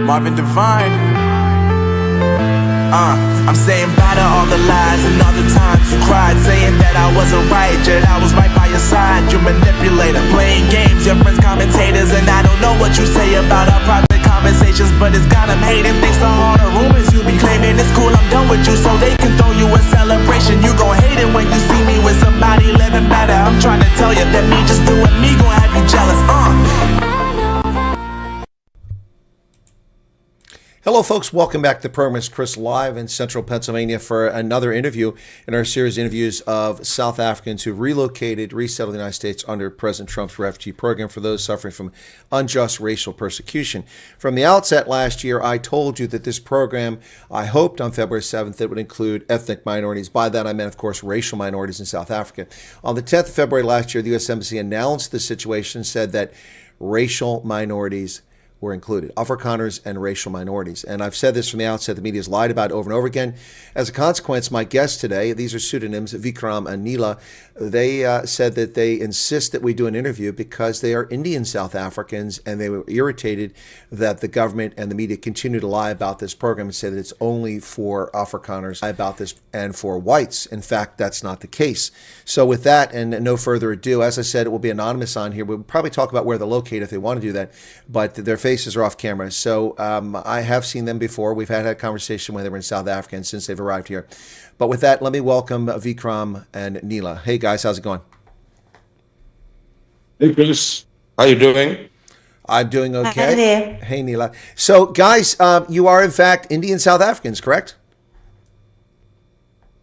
Marvin Divine. I'm saying bye to all the lies and all the times you cried, saying that I wasn't right, yet I was right by your side. You manipulator, playing games, your friends commentators, and I don't know what you say about our private conversations, but it's got them hating. Thanks to all the rumors you be claiming. It's cool, I'm done with you, so they can throw you a celebration. You gon' hate it when you see me with somebody living better. I'm trying to tell you that me just doing me gon' have you jealous. Hello, folks. Welcome back to the program. It's Chris live in central Pennsylvania for another interview in our series of interviews of South Africans who relocated, resettled the United States under President Trump's refugee program for those suffering from unjust racial persecution. From the outset last year, I told you that this program, I hoped on February 7th, it would include ethnic minorities. By that, I meant, of course, racial minorities in South Africa. On the 10th of February last year, the U.S. Embassy announced the situation, said that racial minorities were included, Afrikaners and racial minorities. And I've said this from the outset, the media has lied about it over and over again. As a consequence, my guests today, these are pseudonyms, Vikram and Nila, they said that they insist that we do an interview because they are Indian South Africans, and they were irritated that the government and the media continue to lie about this program and say that it's only for Afrikaners, lie about this, and for whites. In fact, that's not the case. So with that, and no further ado, as I said, it will be anonymous on here. We'll probably talk about where they're located if they want to do that, but their faces are off camera. So I have seen them before. We've had a conversation when they were in South Africa and since they've arrived here. But with that, let me welcome Vikram and Nila. Hey guys, how's it going? Hey Chris, how you doing? I'm doing okay. Hi there. Hey Nila. So guys, you are in fact Indian South Africans, correct?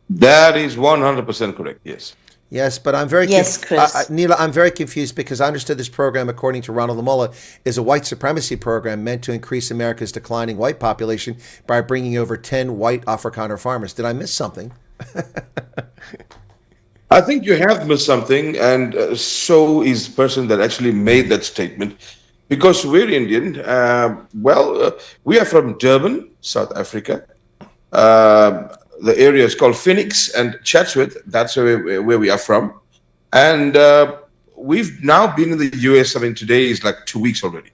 That is 100% correct, yes. Yes, but I'm very Chris. Nila, I'm very confused because I understood this program, according to Ronald Lamola, is a white supremacy program meant to increase America's declining white population by bringing over 10 white Afrikaner farmers. Did I miss something? I think you have missed something, and so is the person that actually made that statement. Because we're Indian, we are from Durban, South Africa. The area is called Phoenix and Chatsworth. That's where we are from. And we've now been in the US. I mean, today is like 2 weeks already.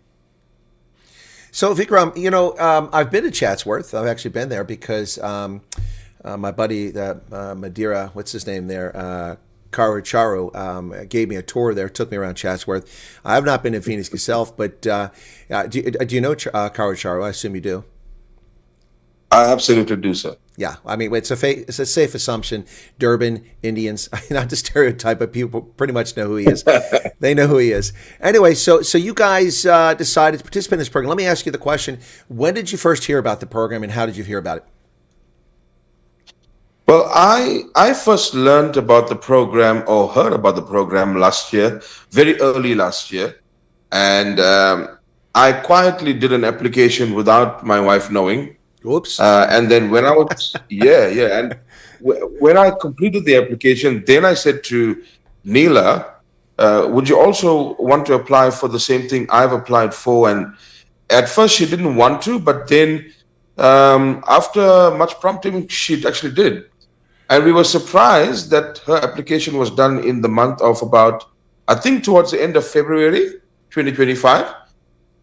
So, Vikram, you know, I've been to Chatsworth. I've actually been there because my buddy, Madeira, what's his name there? Charu gave me a tour there, took me around Chatsworth. I have not been to Phoenix myself, but do you know Charu? I assume you do. I absolutely do, sir. Yeah, I mean, it's a safe assumption. Durban Indians, not to stereotype, but people pretty much know who he is. They know who he is. Anyway, so you guys decided to participate in this program. Let me ask you the question: when did you first hear about the program, and how did you hear about it? Well, I first learned about the program or heard about the program last year, very early last year, and I quietly did an application without my wife knowing. Oops. And then when I was, and when I completed the application, then I said to Nila, would you also want to apply for the same thing I've applied for? And at first she didn't want to, but then after much prompting, she actually did. And we were surprised that her application was done in the month of about, I think towards the end of February 2025.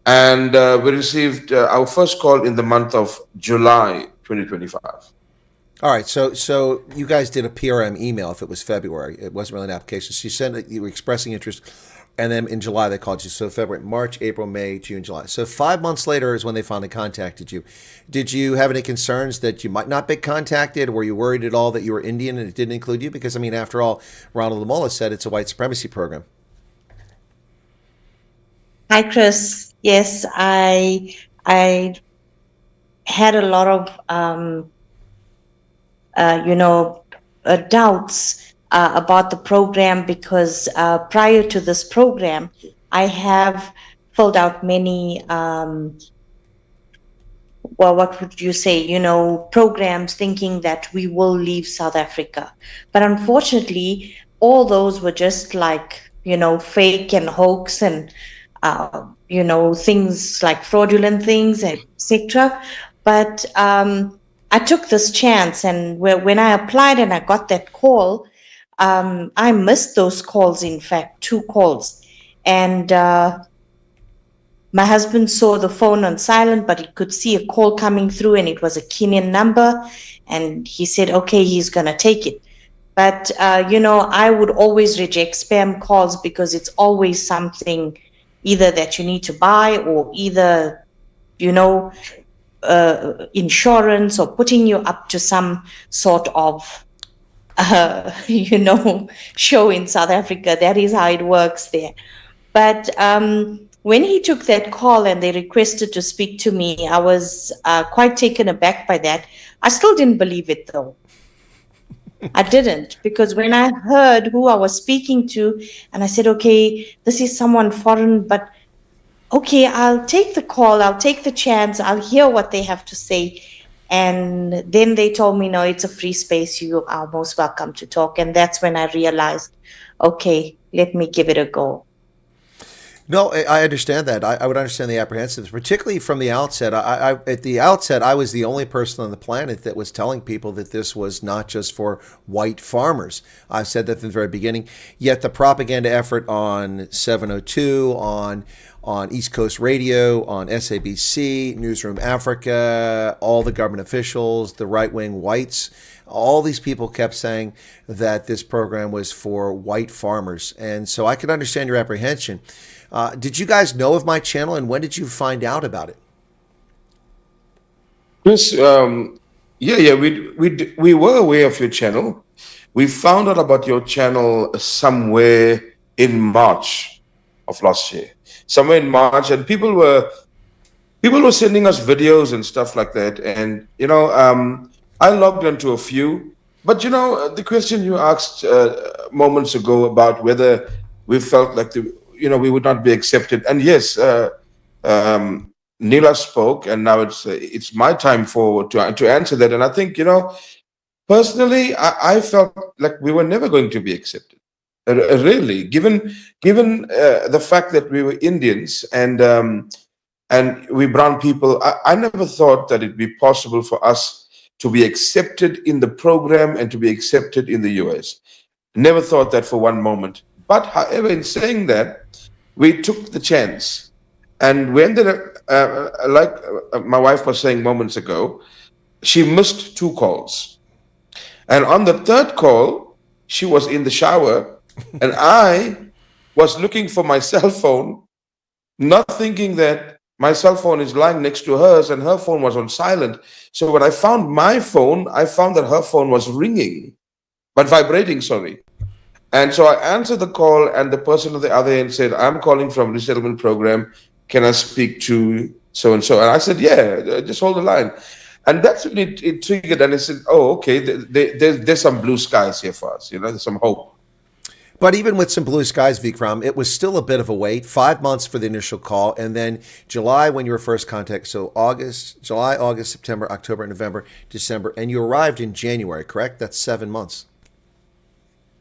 And we received our first call in the month of July 2025. All right, so you guys did a PRM email if it was February. It wasn't really an application. So you sent it, you were expressing interest, and then in July they called you. So February, March, April, May, June, July. So 5 months later is when they finally contacted you. Did you have any concerns that you might not be contacted? Were you worried at all that you were Indian and it didn't include you? Because, I mean, after all, Ronald Lamola said it's a white supremacy program. Hi, Chris. Yes, I had a lot of doubts about the program because prior to this program, I have filled out many what would you say, programs thinking that we will leave South Africa. But unfortunately, all those were just like, fake and hoax and things like fraudulent things, etc. But I took this chance, and when I applied and I got that call, I missed those calls, in fact, 2 calls. And My husband saw the phone on silent, but he could see a call coming through, and it was a Kenyan number. And he said, okay, he's going to take it. But, I would always reject spam calls because it's always something either that you need to buy or either, insurance or putting you up to some sort of, show in South Africa. That is how it works there. But when he took that call and they requested to speak to me, I was quite taken aback by that. I still didn't believe it, though. I didn't, because when I heard who I was speaking to, and I said, okay, this is someone foreign, but okay, I'll take the call, I'll take the chance, I'll hear what they have to say. And then they told me, no, it's a free space, you are most welcome to talk. And that's when I realized, okay, let me give it a go. No, I understand that. I would understand the apprehensives, particularly from the outset. At the outset, I was the only person on the planet that was telling people that this was not just for white farmers. I've said that from the very beginning. Yet the propaganda effort on 702, on East Coast Radio, on SABC, Newsroom Africa, all the government officials, the right-wing whites, all these people kept saying that this program was for white farmers. And so I could understand your apprehension. Did you guys know of my channel, and when did you find out about it? Chris, we were aware of your channel. We found out about your channel somewhere in March of last year. Somewhere in March, and people were sending us videos and stuff like that. And I logged into a few. But the question you asked moments ago about whether we felt like we would not be accepted. And yes, Nila spoke, and now it's my time to answer that. And I think, personally, I felt like we were never going to be accepted. Really, given the fact that we were Indians and we brown people, I never thought that it'd be possible for us to be accepted in the program and to be accepted in the US. Never thought that for one moment. But however, in saying that, we took the chance, and we ended up, like my wife was saying moments ago, she missed 2 calls. And on the 3rd call, she was in the shower, and I was looking for my cell phone, not thinking that my cell phone is lying next to hers, and her phone was on silent. So when I found my phone, I found that her phone was ringing, but vibrating, sorry. And so I answered the call, and the person on the other end said, I'm calling from resettlement program. Can I speak to so-and-so? And I said, yeah, just hold the line. And that's when it triggered, and I said, oh, okay, there's some blue skies here for us. There's some hope. But even with some blue skies, Vikram, it was still a bit of a wait. 5 months for the initial call, and then July when you were first contacted. So July, August, September, October, November, December, and you arrived in January, correct? That's 7 months.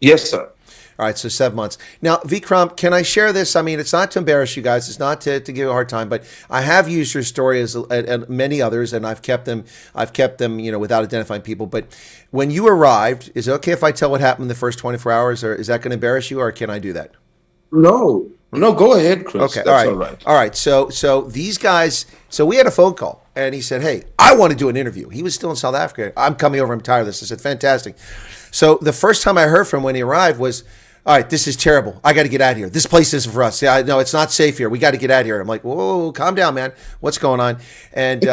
Yes, sir. All right, so 7 months. Now, Vikram, can I share this? I mean, it's not to embarrass you guys. It's not to give you a hard time, but I have used your story and many others, and I've kept them, without identifying people. But when you arrived, is it okay if I tell what happened in the first 24 hours, or is that going to embarrass you, or can I do that? No, go ahead, Chris. Okay, That's all right. All right, so these guys, so we had a phone call, and he said, hey, I want to do an interview. He was still in South Africa. I'm coming over. I'm tired of this. I said, fantastic. So the first time I heard from him when he arrived was, all right, this is terrible. I got to get out of here. This place isn't for us. Yeah, no, it's not safe here. We got to get out of here. I'm like, whoa, calm down, man. What's going on? And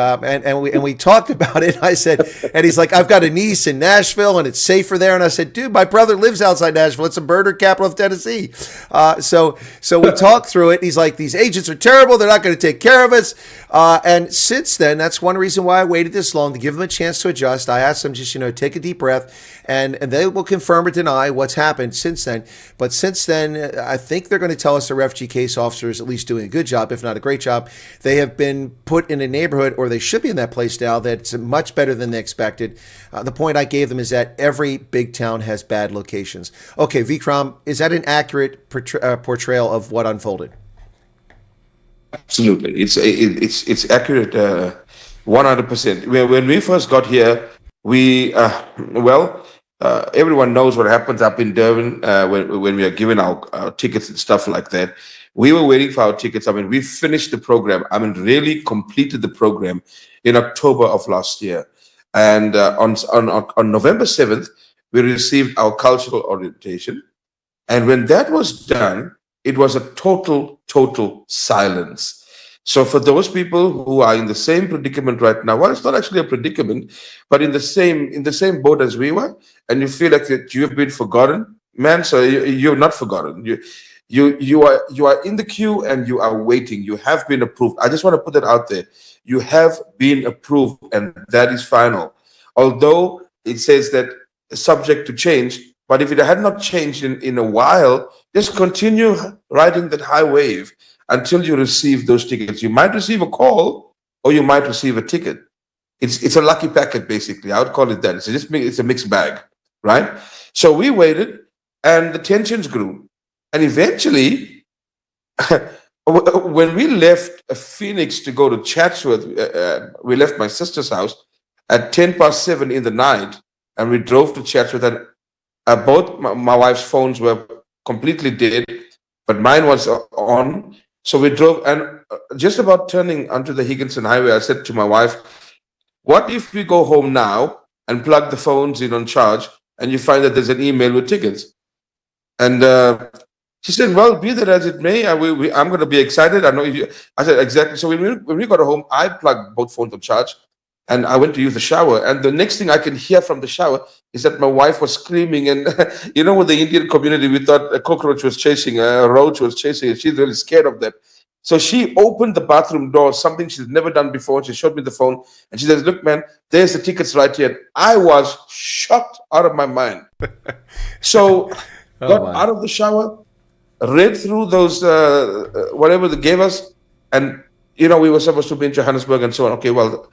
we talked about it. I said, and he's like, I've got a niece in Nashville, and it's safer there. And I said, dude, my brother lives outside Nashville. It's the murder capital of Tennessee. So we talked through it. He's like, these agents are terrible. They're not going to take care of us. And since then, that's one reason why I waited this long, to give them a chance to adjust. I asked them just, take a deep breath, and they will confirm or deny what's happened since then. But since then, I think they're going to tell us the refugee case officer is at least doing a good job, if not a great job. They have been put in a neighborhood, or they should be in that place now, that's much better than they expected. The point I gave them is that every big town has bad locations. Okay, Vikram, is that an accurate portrayal of what unfolded? Absolutely, it's accurate, 100%. When we first got here, everyone knows what happens up in Durban when we are given our tickets and stuff like that. We were waiting for our tickets. I mean, we finished the program. I mean, really completed the program in October of last year. And on November 7th, we received our cultural orientation. And when that was done, it was a total silence. So for those people who are in the same predicament right now, well, it's not actually a predicament, but in the same boat as we were, and you feel like that you have been forgotten, man. So you're not forgotten. You are in the queue and you are waiting. You have been approved. I just want to put that out there. You have been approved, and that is final. Although it says that subject to change, but if it had not changed in a while, just continue riding that high wave until you receive those tickets. You might receive a call or you might receive a ticket. It's a lucky packet, basically. I would call it that. It's a mixed bag, right? So we waited and the tensions grew. And eventually, when we left Phoenix to go to Chatsworth, we left my sister's house at 7:10 in the night, and we drove to Chatsworth, and both my wife's phones were completely dead, but mine was on. So we drove, and just about turning onto the Higginson Highway, I said to my wife, what if we go home now and plug the phones in on charge, and you find that there's an email with tickets? And she said, well, be that as it may, I'm going to be excited. I know you. I said, exactly. So when we got home, I plugged both phones on charge, and I went to use the shower. And the next thing I can hear from the shower is that my wife was screaming. And you know, with the Indian community, we thought a cockroach was chasing, a roach was chasing, and she's really scared of that. So she opened the bathroom door, something she's never done before. She showed me the phone, and she says, look, man, there's the tickets right here. I was shocked out of my mind. So got out of the shower, read through those, whatever they gave us. And, you know, we were supposed to be in Johannesburg and so on. Okay, well,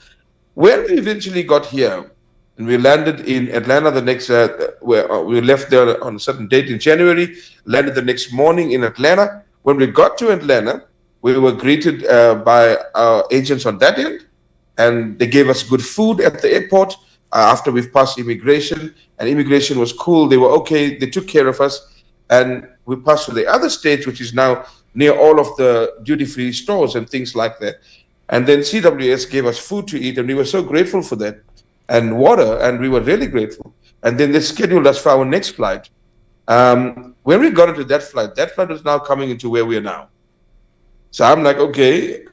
when we eventually got here, and we landed in Atlanta the next, where we left there on a certain date in January, landed the next morning in Atlanta. When we got to Atlanta, we were greeted by our agents on that end, and they gave us good food at the airport after we've passed immigration, and immigration was cool. They were okay. They took care of us, and we passed to the other stage, which is now near all of the duty-free stores and things like that. And then CWS gave us food to eat, and we were so grateful for that, and water, and we were really grateful. And then they scheduled us for our next flight. When we got into that flight was now coming into where we are now. So I'm like, okay,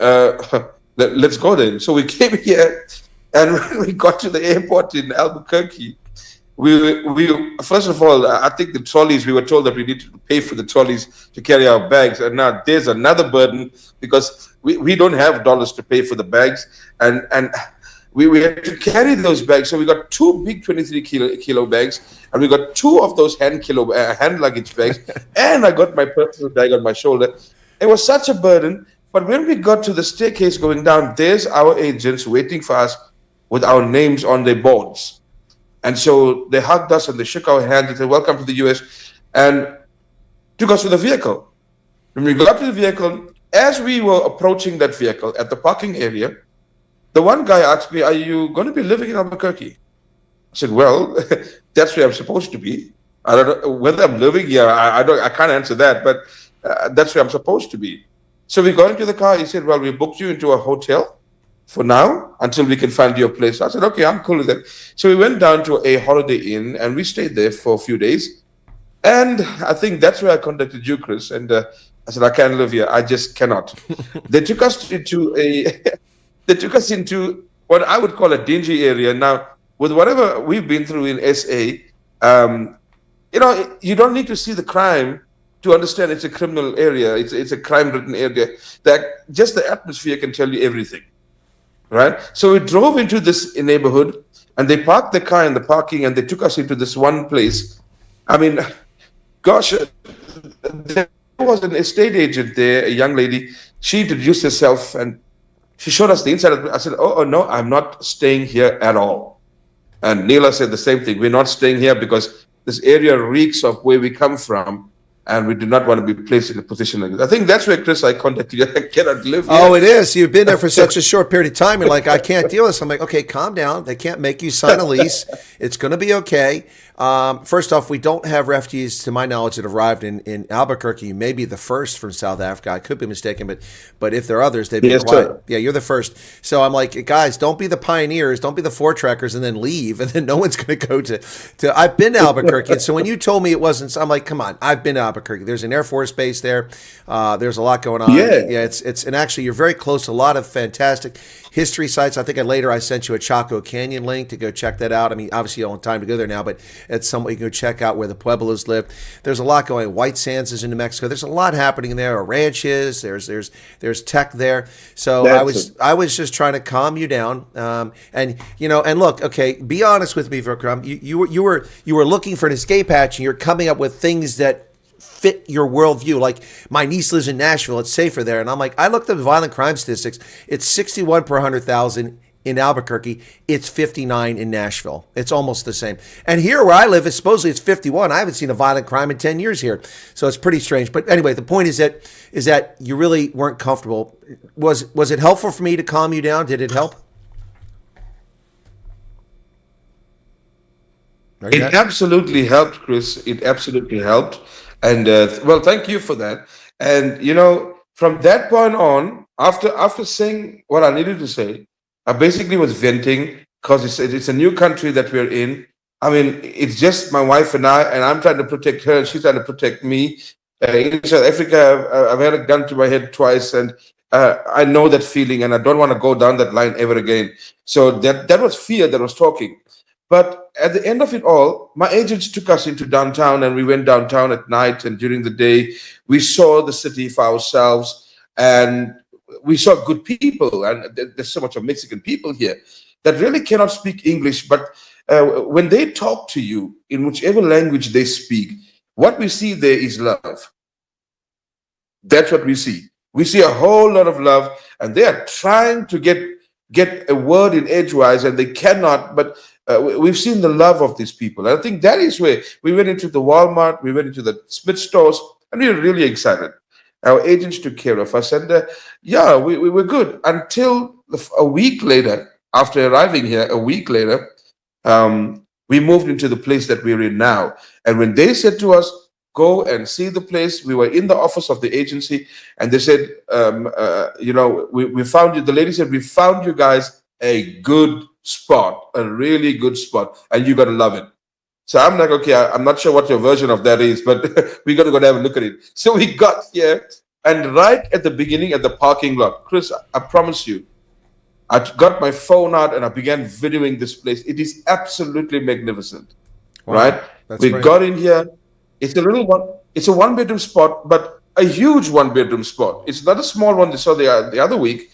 let's go then. So we came here, and when we got to the airport in Albuquerque, we first of all, I think the trolleys, we were told that we need to pay for the trolleys to carry our bags. And now there's another burden, because we don't have dollars to pay for the bags. And we had to carry those bags. So we got two big 23 kilo bags, and we got two of those hand luggage bags. And I got my personal bag on my shoulder. It was such a burden. But when we got to the staircase going down, there's our agents waiting for us with our names on their boards. And so they hugged us and they shook our hands and said, welcome to the US, and took us to the vehicle. When we got to the vehicle, as we were approaching that vehicle at the parking area, the one guy asked me, are you going to be living in Albuquerque? I said, well, that's where I'm supposed to be. I don't know whether I'm living here. I can't answer that, but that's where I'm supposed to be. So we got into the car. He said, well, we booked you into a hotel for now until we can find your place. I said, okay, I'm cool with that. So we went down to a Holiday Inn, and we stayed there for a few days. And I think that's where I contacted you, Chris. And I said, I can't live here. I just cannot. They took us into what I would call a dingy area. Now, with whatever we've been through in SA, you know, you don't need to see the crime to understand it's a criminal area. It's a crime-ridden area. That just the atmosphere can tell you everything, right? So we drove into this neighborhood, and they parked the car in the parking, and they took us into this one place. I mean, gosh, there was an estate agent there, a young lady. She introduced herself, and she showed us the inside of it. I said, oh, no, I'm not staying here at all. And Nila said the same thing. We're not staying here because this area reeks of where we come from, and we do not want to be placed in a position like this. I think that's where, Chris, I contacted you. I cannot live here. Oh, it is. You've been there for such a short period of time. You're like, I can't deal with this. I'm like, okay, calm down. They can't make you sign a lease. It's going to be okay. First off, we don't have refugees, to my knowledge, that arrived in Albuquerque. You may be the first from South Africa. I could be mistaken, but if there are others, they've been Yes, quiet. sir. Yeah, you're the first. So I'm like, guys, don't be the pioneers, don't be the four-trackers, and then leave, and then no one's going to go to. I've been to Albuquerque, and so when you told me it wasn't, I'm like, come on, I've been to Albuquerque. There's an Air Force base there. There's a lot going on. Yeah. It's and actually you're very close to a lot of fantastic history sites. I think I sent you a Chaco Canyon link to go check that out. I mean, obviously you don't have time to go there now, but it's somewhere you can go check out where the Pueblos live. There's a lot going. White Sands is in New Mexico. There's a lot happening there. Ranches. There's tech there. So I was just trying to calm you down. And look, okay, be honest with me, Vikram. You were looking for an escape hatch, and you're coming up with things that fit your worldview. Like, my niece lives in Nashville, it's safer there. And I'm like, I looked at the violent crime statistics. It's 61 per 100,000 in Albuquerque. It's 59 in Nashville. It's almost the same. And here where I live, supposedly it's 51. I haven't seen a violent crime in 10 years here. So it's pretty strange. But anyway, the point is that you really weren't comfortable. Was it helpful for me to calm you down? Did it help? It absolutely helped, Chris. It absolutely helped. And well, thank you for that. And from that point on, after saying what I needed to say, I basically was venting because it's a new country that we're in. I mean, it's just my wife and I'm trying to protect her, and she's trying to protect me. In South Africa, I've had a gun to my head twice, and I know that feeling, and I don't want to go down that line ever again. So that was fear that was talking. But at the end of it all, my agents took us into downtown, and we went downtown at night and during the day. We saw the city for ourselves, and we saw good people. And there's so much of Mexican people here that really cannot speak English. But when they talk to you in whichever language they speak, what we see there is love. That's what we see. We see a whole lot of love, and they are trying to get a word in edgewise, and they cannot. But we've seen the love of these people. And I think that is where we went into the Walmart, we went into the Smith stores, and we were really excited. Our agents took care of us, and we were good until a week later, after arriving here, we moved into the place that we're in now. And when they said to us, go and see the place, we were in the office of the agency, and they said, we found you. The lady said, we found you guys a good spot, a really good spot, and you're going to love it. So I'm like, okay, I'm not sure what your version of that is, but we got to go and have a look at it. So we got here, and right at the beginning at the parking lot, Chris, I promise you, I got my phone out and I began videoing this place. It is absolutely magnificent, right? We got in here. It's a little one. It's a one-bedroom spot, but a huge one-bedroom spot. It's not a small one they saw the other week,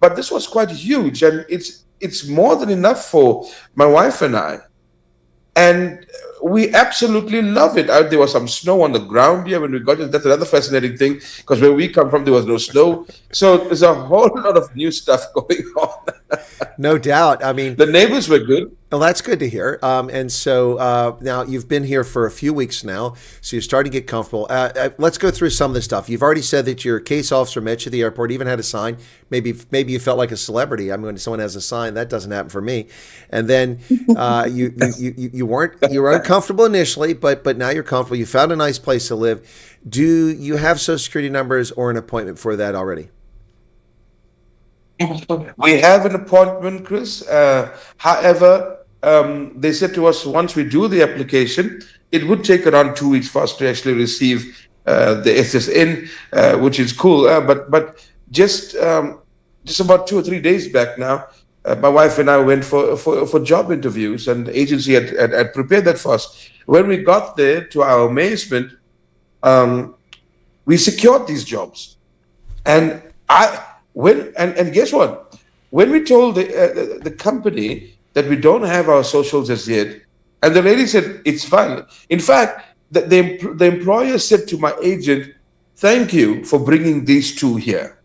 but this was quite huge, and it's more than enough for my wife and I. And we absolutely love it. There was some snow on the ground here when we got it. That's another fascinating thing, because where we come from, there was no snow. So there's a whole lot of new stuff going on. No doubt. I mean, the neighbors were good. Well, that's good to hear. And so now you've been here for a few weeks now, so you're starting to get comfortable. Let's go through some of the stuff. You've already said that your case officer met you at the airport, even had a sign. Maybe you felt like a celebrity. I mean, when someone has a sign, that doesn't happen for me. And then you were uncomfortable initially, but now you're comfortable. You found a nice place to live. Do you have Social Security numbers or an appointment for that already? We have an appointment, Chris. However, they said to us, once we do the application, it would take around 2 weeks for us to actually receive the SSN, which is cool. But just about 2 or 3 days back now, my wife and I went for job interviews, and the agency had prepared that for us. When we got there, to our amazement, we secured these jobs. And guess what? When we told the company that we don't have our socials as yet, and the lady said, it's fine. In fact, the employer said to my agent, thank you for bringing these two here.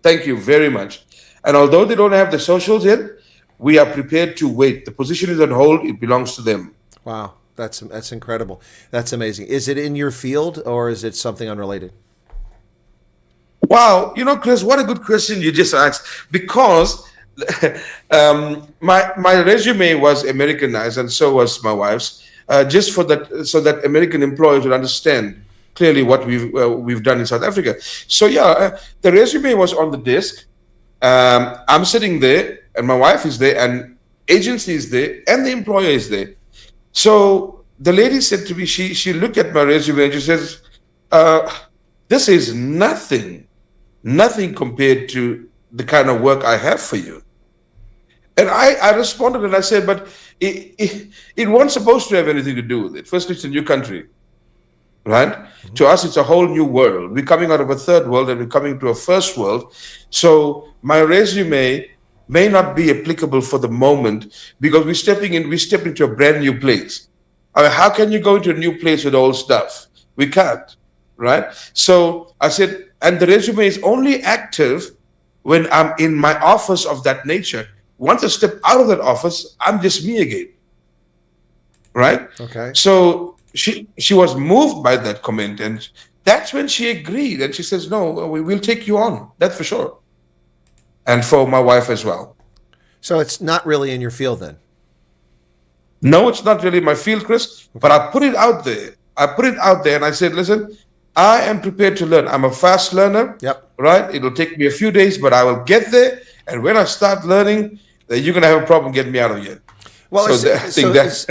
Thank you very much. And although they don't have the socials yet, we are prepared to wait. The position is on hold. It belongs to them. Wow. That's incredible. That's amazing. Is it in your field, or is it something unrelated? Wow, Chris, what a good question you just asked, because my resume was Americanized, and so was my wife's. just for that, so that American employers would understand clearly what we've done in South Africa. So yeah, the resume was on the desk. I'm sitting there, and my wife is there, and agency is there, and the employer is there. So the lady said to me, she looked at my resume and she says, "This is nothing compared to the kind of work I have for you." And I responded and I said, "But it wasn't supposed to have anything to do with it. Firstly, it's a new country, right? Mm-hmm. To us, it's a whole new world. We're coming out of a third world and we're coming to a first world. So my resume may not be applicable for the moment because we step into a brand new place. I mean, how can you go into a new place with old stuff? We can't, right?" So I said, and the resume is only active when I'm in my office of that nature. Once I step out of that office, I'm just me again, right? Okay. So she was moved by that comment, and that's when she agreed. And she says, "No, we'll take you on. That's for sure." And for my wife as well. So it's not really in your field then? No, it's not really my field, Chris, but I put it out there. And I said, "Listen, I am prepared to learn. I'm a fast learner, Yep. right? It'll take me a few days, but I will get there. And when I start learning, then you're going to have a problem getting me out of here." Well, So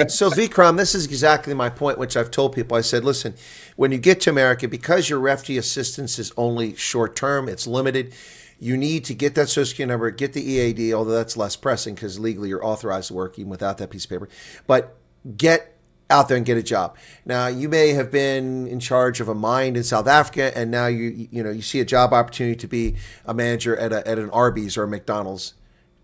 so Vikram, this is exactly my point, which I've told people. I said, listen, when you get to America, because your refugee assistance is only short term, it's limited, you need to get that Social Security number, get the EAD, although that's less pressing because legally you're authorized to work even without that piece of paper. But get out there and get a job. Now, you may have been in charge of a mine in South Africa, and now you see a job opportunity to be a manager at an Arby's or a McDonald's.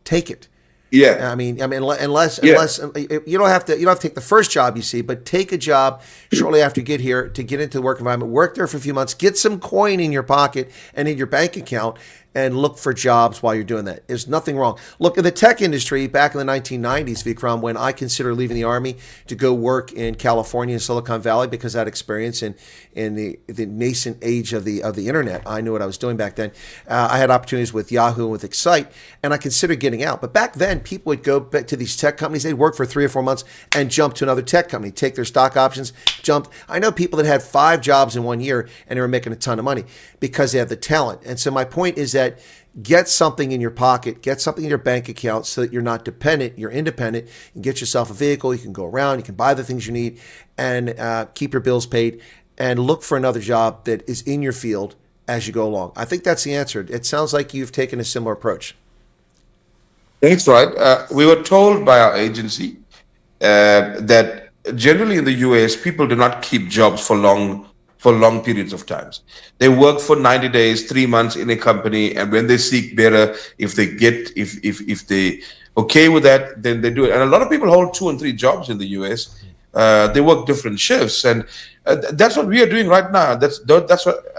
Take it. Yeah. I mean, unless you don't have to take the first job you see, but take a job shortly after you get here to get into the work environment. Work there for a few months, get some coin in your pocket and in your bank account, and look for jobs while you're doing that. There's nothing wrong. Look, in the tech industry back in the 1990s, Vikram, when I considered leaving the Army to go work in California and Silicon Valley because I had experience in the nascent age of the internet. I knew what I was doing back then. I had opportunities with Yahoo and with Excite, and I considered getting out. But back then, people would go back to these tech companies. They'd work for 3 or 4 months and jump to another tech company, take their stock options, jump. I know people that had 5 jobs in 1 year and they were making a ton of money because they had the talent. And so my point is that get something in your pocket, get something in your bank account so that you're not dependent, you're independent. You can get yourself a vehicle, you can go around, you can buy the things you need, and keep your bills paid, and look for another job that is in your field as you go along. I think that's the answer. It sounds like you've taken a similar approach. That's right. We were told by our agency that generally in the US, people do not keep jobs for long periods of times. They work for 90 days, 3 months in a company, and when they seek better, if they okay with that, then they do it. And a lot of people hold 2 and 3 jobs in the US. They work different shifts, and that's what we are doing right now. That's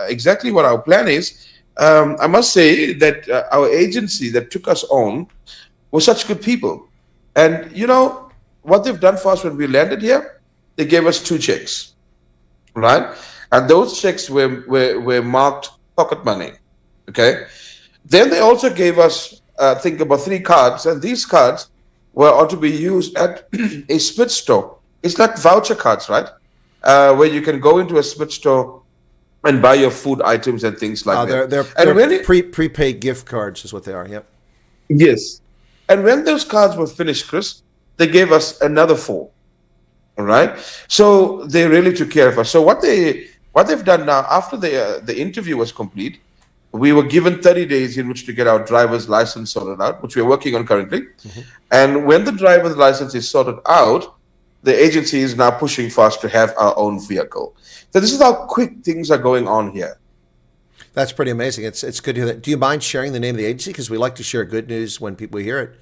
exactly what our plan is. I must say that our agency that took us on were such good people, and you know what they've done for us when we landed here? They gave us 2 checks, right? And those checks were marked pocket money, okay? Then they also gave us, I think, about 3 cards, and these cards were to be used at a Smith store. It's like voucher cards, right? Where you can go into a Smith store and buy your food items and things like that. They're prepaid gift cards is what they are, yep. Yes. And when those cards were finished, Chris, they gave us another 4, all right? So they really took care of us. So what they've done now, after the interview was complete, we were given 30 days in which to get our driver's license sorted out, which we're working on currently. Mm-hmm. And when the driver's license is sorted out, the agency is now pushing for us to have our own vehicle. So this is how quick things are going on here. That's pretty amazing. It's good to hear that. Do you mind sharing the name of the agency? Because we like to share good news when people hear it.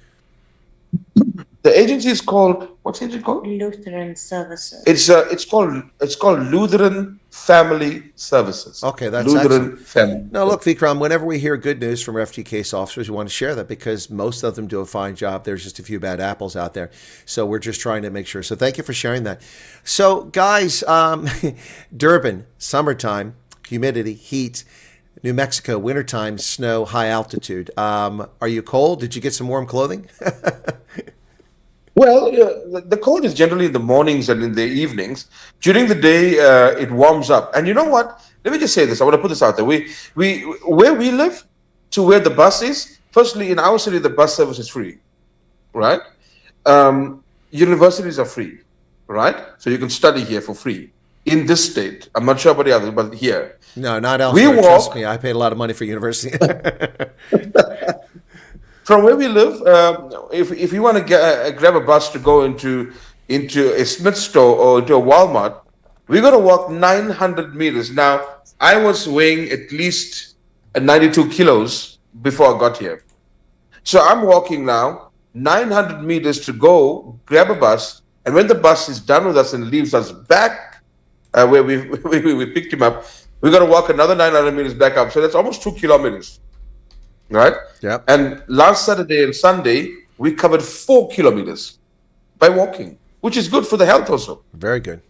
The agency is called, what's the agency called? Lutheran Services. It's called Lutheran Family Services. Okay, that's Lutheran Family. Now, look, Vikram, whenever we hear good news from refugee case officers, we want to share that because most of them do a fine job. There's just a few bad apples out there. So we're just trying to make sure. So thank you for sharing that. So, guys, Durban, summertime, humidity, heat. New Mexico, wintertime, snow, high altitude. Are you cold? Did you get some warm clothing? Well, the cold is generally in the mornings and in the evenings. During the day, it warms up. And you know what? Let me just say this. I want to put this out there. We where we live to where the bus is. Firstly, in our city, the bus service is free, right? Universities are free, right? So you can study here for free in this state. I'm not sure about the others, but here No, not we elsewhere. Trust walk. me, I paid a lot of money for university. From where we live, if you want to grab a bus to go into a Smith store or into a Walmart, we got to walk 900 meters. Now, I was weighing at least 92 kilos before I got here, so I'm walking now 900 meters to go grab a bus, and when the bus is done with us and leaves us back where we picked him up, we got to walk another 900 meters back up. So that's almost 2 kilometers. Right? Yep. And last Saturday and Sunday, we covered 4 kilometers by walking, which is good for the health also. Very good.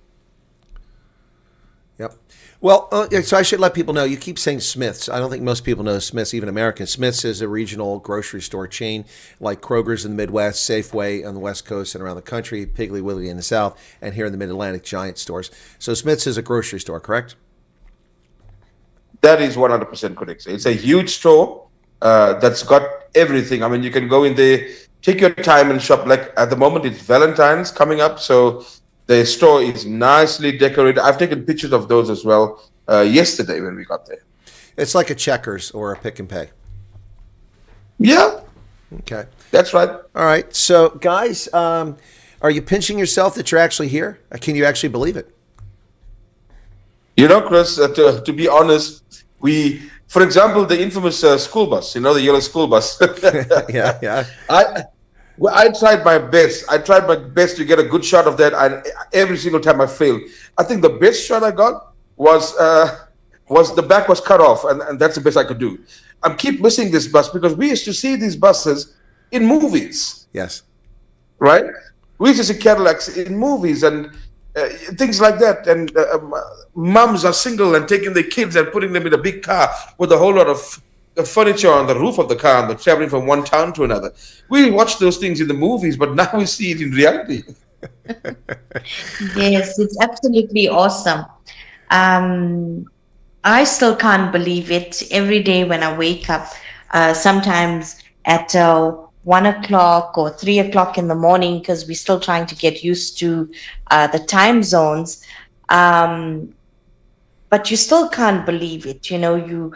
Yep. Well, so I should let people know, you keep saying Smith's. I don't think most people know Smith's, even Americans. Smith's is a regional grocery store chain like Kroger's in the Midwest, Safeway on the West Coast and around the country, Piggly Wiggly in the South, and here in the Mid-Atlantic, Giant stores. So Smith's is a grocery store, correct? That is 100% correct. It's a huge store that's got everything. I mean, you can go in there, take your time and shop. Like at the moment, it's Valentine's coming up, so the store is nicely decorated. I've taken pictures of those as well yesterday when we got there. It's like a Checkers or a Pick and Pay. Yeah, Okay. that's right. All right. So, guys, are you pinching yourself that you're actually here? Can you actually believe it? You know, Chris, to be honest, for example, the infamous school bus, the yellow school bus. Yeah. I tried my best. I tried my best to get a good shot of that. Every single time I failed. I think the best shot I got was the back was cut off, and that's the best I could do. I keep missing this bus because we used to see these buses in movies, Yes. right? We used to see Cadillacs in movies and things like that. And moms are single and taking their kids and putting them in a big car with a whole lot of furniture on the roof of the car and they're traveling from one town to another. We watch those things in the movies, but now we see it in reality. Yes, it's absolutely awesome. I still can't believe it. Every day when I wake up, sometimes at 1 o'clock or 3 o'clock in the morning, because we're still trying to get used to the time zones. But you still can't believe it. You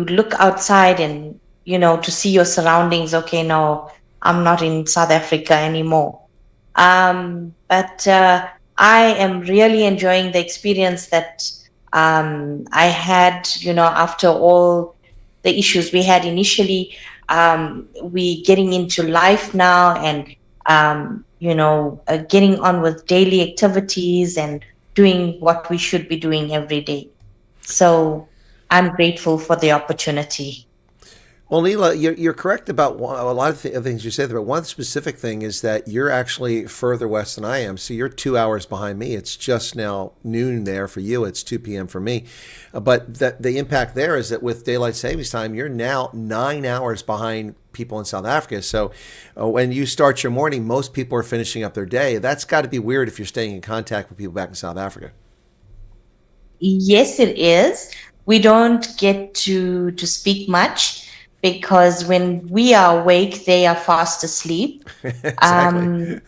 look outside and, to see your surroundings. Okay, no, I'm not in South Africa anymore. But I am really enjoying the experience that I had, after all the issues we had initially. We getting into life now and, getting on with daily activities and doing what we should be doing every day. So I'm grateful for the opportunity. Well, Nila, you're correct about a lot of things you said, but one specific thing is that you're actually further west than I am. So you're 2 hours behind me. It's just now noon there for you. It's 2 p.m. for me. But the impact there is that with daylight savings time, you're now 9 hours behind people in South Africa. So when you start your morning, most people are finishing up their day. That's got to be weird if you're staying in contact with people back in South Africa. Yes, it is. We don't get to speak much, because when we are awake, they are fast asleep. Exactly.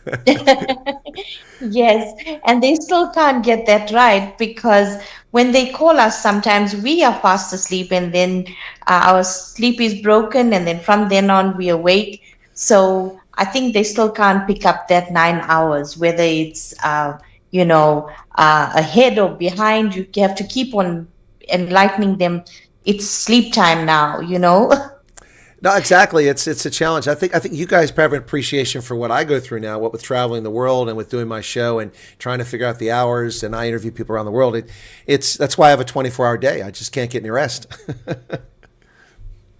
Yes, and they still can't get that right, because when they call us, sometimes we are fast asleep and then our sleep is broken, and then from then on we awake. So I think they still can't pick up that 9 hours, whether it's ahead or behind. You have to keep on enlightening them. It's sleep time now. No, exactly. It's a challenge. I think you guys have an appreciation for what I go through now, what with traveling the world and with doing my show and trying to figure out the hours, and I interview people around the world. That's why I have a 24-hour day. I just can't get any rest.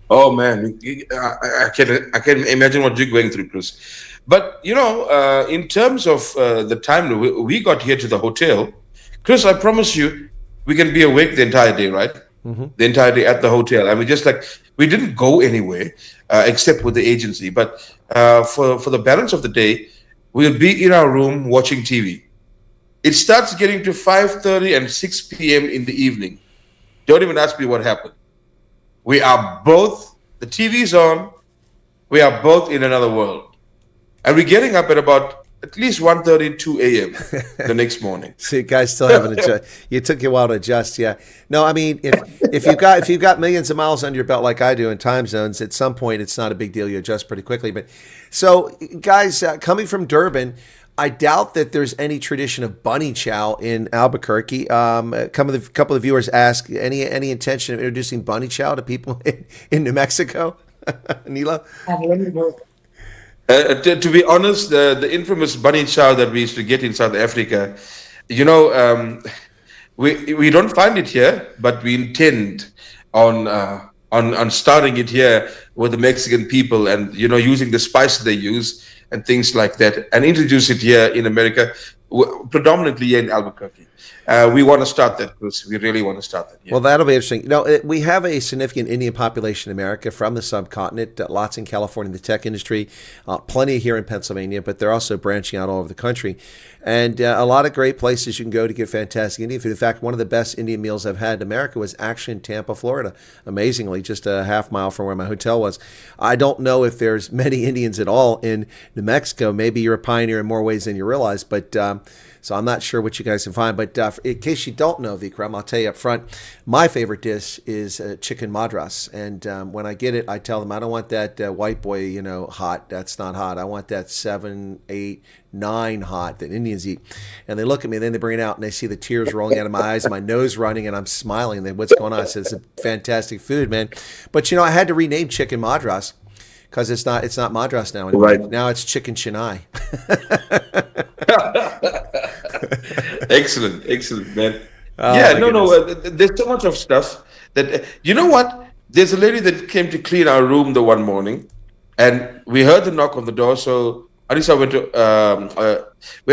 Oh man, I can imagine what you're going through, Chris. But in terms of the time we got here to the hotel, Chris, I promise you, we can be awake the entire day, right? Mm-hmm. The entire day at the hotel. I mean, we didn't go anywhere except with the agency. But for the balance of the day, we'll be in our room watching TV. It starts getting to 5:30 and 6 p.m. in the evening. Don't even ask me what happened. We are both, the TV's on, we are both in another world. And we're getting up at about at least 1:30, 2 a.m. the next morning. So you guys still haven't adjusted. You took you a while to adjust, yeah. No, I mean, if you've got millions of miles under your belt like I do in time zones, at some point it's not a big deal. You adjust pretty quickly. But so, guys, coming from Durban, I doubt that there's any tradition of bunny chow in Albuquerque. A couple of viewers ask any intention of introducing bunny chow to people in New Mexico. Nila? To be honest, the infamous bunny chow that we used to get in South Africa, we don't find it here, but we intend on starting it here with the Mexican people, and using the spice they use and things like that, and introduce it here in America, predominantly here in Albuquerque. We want to start that, Chris. We really want to start that. Yeah. Well, that'll be interesting. We have a significant Indian population in America from the subcontinent, lots in California in the tech industry, plenty here in Pennsylvania, but they're also branching out all over the country. And a lot of great places you can go to get fantastic Indian food. In fact, one of the best Indian meals I've had in America was actually in Tampa, Florida, amazingly, just a half mile from where my hotel was. I don't know if there's many Indians at all in New Mexico. Maybe you're a pioneer in more ways than you realize, but so I'm not sure what you guys can find. But in case you don't know, Vikram, I'll tell you up front, my favorite dish is chicken madras. And when I get it, I tell them, I don't want that white boy, hot. That's not hot. I want that 7, 8, 9 hot that Indians eat. And they look at me, and then they bring it out, and they see the tears rolling out of my eyes, my nose running, and I'm smiling. And they, what's going on? I said, it's a fantastic food, man. But, I had to rename chicken madras because it's not madras now anymore. Right. Now it's chicken chennai. Excellent, man. There's so much of stuff that, you know what? There's a lady that came to clean our room the one morning, and we heard the knock on the door. So Anissa went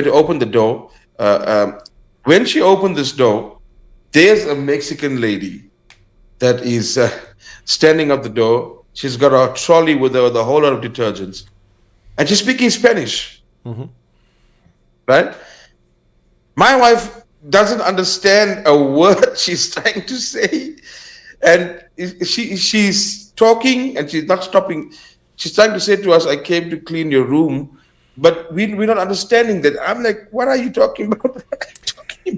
to open the door. When she opened this door, there's a Mexican lady that is standing at the door. She's got a trolley with her with a whole lot of detergents, and she's speaking Spanish. Mm-hmm. Right? My wife doesn't understand a word she's trying to say, and she's talking and she's not stopping. She's trying to say to us, "I came to clean your room," but we're not understanding that. I'm like, "What are you talking about?"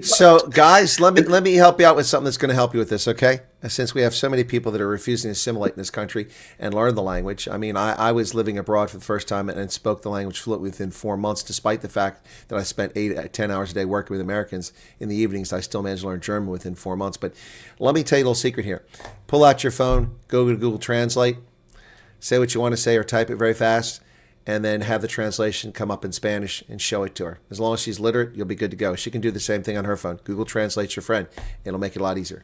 So, guys, let me help you out with something that's going to help you with this, okay? Since we have so many people that are refusing to assimilate in this country and learn the language. I mean, I was living abroad for the first time and spoke the language fluently within 4 months, despite the fact that I spent 10 hours a day working with Americans. In the evenings, I still managed to learn German within 4 months. But let me tell you a little secret here. Pull out your phone, go to Google Translate, say what you want to say or type it very fast, and then have the translation come up in Spanish and show it to her. As long as she's literate, you'll be good to go. She can do the same thing on her phone. Google Translate's your friend. It'll make it a lot easier.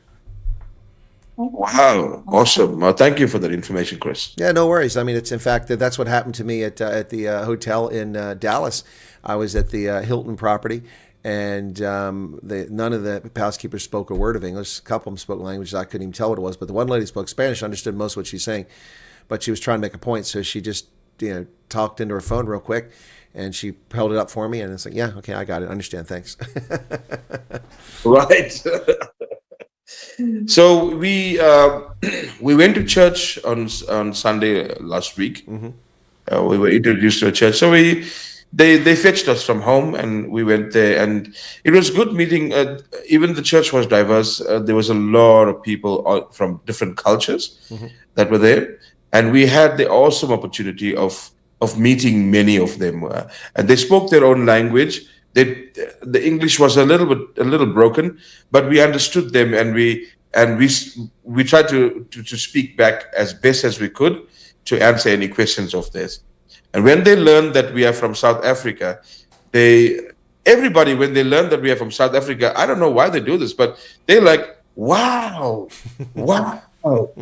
Wow, awesome. Well, thank you for that information, Chris. Yeah, no worries. I mean, it's in fact, that's what happened to me at the hotel in Dallas. I was at the Hilton property, and none of the housekeepers spoke a word of English. A couple of them spoke languages I couldn't even tell what it was, but the one lady spoke Spanish, understood most of what she's saying, but she was trying to make a point, so she just talked into her phone real quick, and she held it up for me, and it's like, yeah, okay, I got it, understand, thanks. Right. So we went to church on Sunday last week. Mm-hmm. We were introduced to a church, so they fetched us from home, and we went there, and it was good meeting. Even the church was diverse. There was a lot of people from different cultures mm-hmm. that were there. And we had the awesome opportunity of meeting many of them, and they spoke their own language. The English was a little broken, but we understood them, and we tried to speak back as best as we could to answer any questions of theirs. And when they learned that we are from South Africa, everybody when they learned that we are from South Africa, I don't know why they do this, but they're like, "Wow, wow." Oh,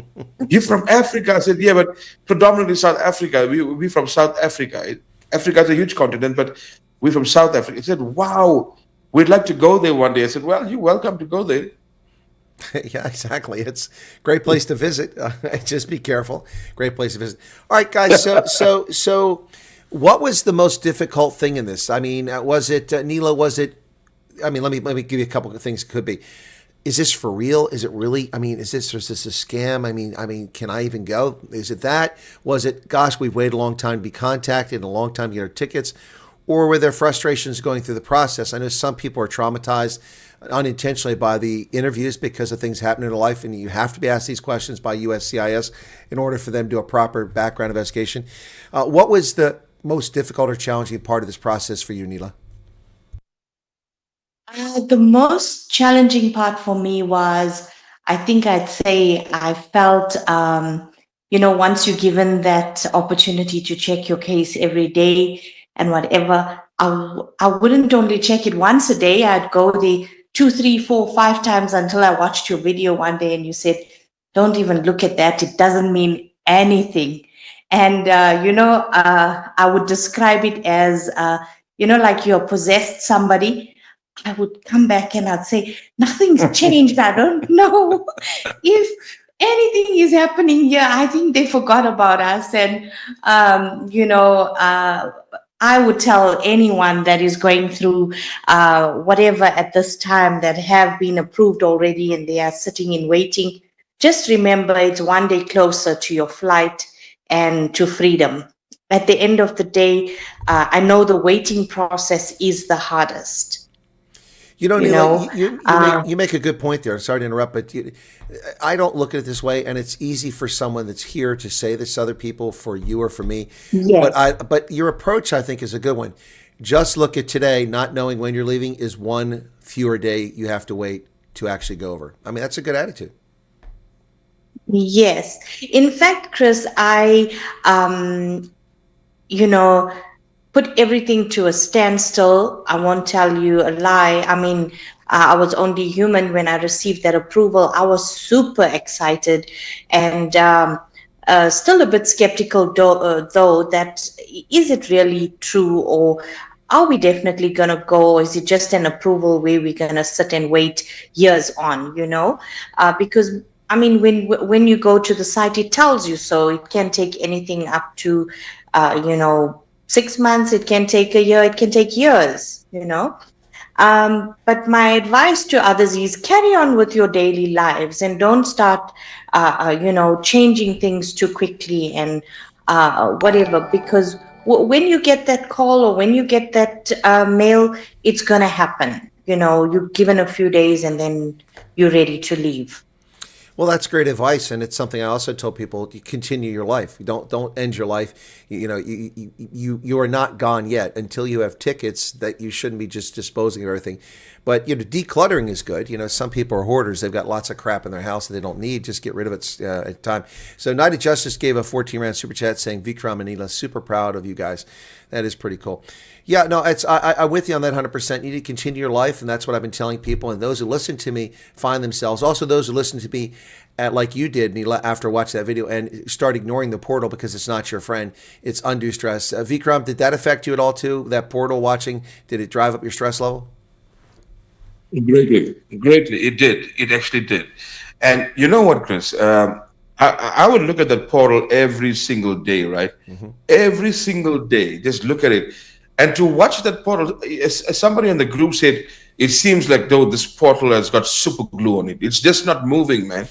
you're from Africa? I said, yeah, but predominantly South Africa. We from South Africa. Africa is a huge continent, but we're from South Africa. He said, wow, we'd like to go there one day. I said, well, you're welcome to go there. Yeah, exactly. It's a great place to visit. Just be careful. Great place to visit. All right, guys. So What was the most difficult thing in this? I mean, was it Nila? Was it? I mean, let me give you a couple of things. It could be. Is this for real? Is it really? I mean, is this a scam? I mean, can I even go? Is it that? Was it? Gosh, we've waited a long time to be contacted and a long time to get our tickets, or were there frustrations going through the process? I know some people are traumatized unintentionally by the interviews because of things happening in their life, and you have to be asked these questions by USCIS in order for them to do a proper background investigation. What was the most difficult or challenging part of this process for you, Nila? The most challenging part for me was, I think I'd say I felt, once you're given that opportunity to check your case every day and whatever, I wouldn't only check it once a day. I'd go there 2, 3, 4, 5 times until I watched your video one day and you said, don't even look at that. It doesn't mean anything. And, I would describe it as, like you're possessed somebody. I would come back and I'd say, nothing's changed. I don't know if anything is happening here. I think they forgot about us. And, I would tell anyone that is going through whatever at this time that have been approved already and they are sitting in waiting, just remember it's one day closer to your flight and to freedom. At the end of the day, I know the waiting process is the hardest. Nila, you make a good point there. Sorry to interrupt, but I don't look at it this way, and it's easy for someone that's here to say this to other people, for you or for me. Yes. But your approach, I think, is a good one. Just look at today, not knowing when you're leaving is one fewer day you have to wait to actually go over. I mean, that's a good attitude. Yes. In fact, Chris, I, put everything to a standstill. I won't tell you a lie. I mean, I was only human when I received that approval. I was super excited and still a bit skeptical, though, that is it really true, or are we definitely going to go, or is it just an approval where we're going to sit and wait years on, because I mean, when you go to the site, it tells you so. It can take anything up to, 6 months, it can take a year, it can take years, But my advice to others is carry on with your daily lives and don't start, changing things too quickly and whatever, because when you get that call or when you get that mail, it's going to happen. You're given a few days and then you're ready to leave. Well, that's great advice, and it's something I also tell people: you continue your life. You don't end your life. You are not gone yet until you have tickets. That you shouldn't be just disposing of everything. But decluttering is good. Some people are hoarders. They've got lots of crap in their house that they don't need. Just get rid of it at time. So Night of Justice gave a 14 Rand super chat saying, Vikram and Nila, super proud of you guys. That is pretty cool. Yeah, no, I'm with you on that 100%. You need to continue your life, and that's what I've been telling people. And those who listen to me find themselves. Also, those who listen to me like you did, Nila, after watching that video and start ignoring the portal because it's not your friend. It's undue stress. Vikram, did that affect you at all too? That portal watching, did it drive up your stress level? Greatly. It did. It actually did. And you know what, Chris? I would look at that portal every single day, right? Mm-hmm. Every single day, just look at it. And to watch that portal, as somebody in the group said, it seems like though this portal has got super glue on it. It's just not moving, man.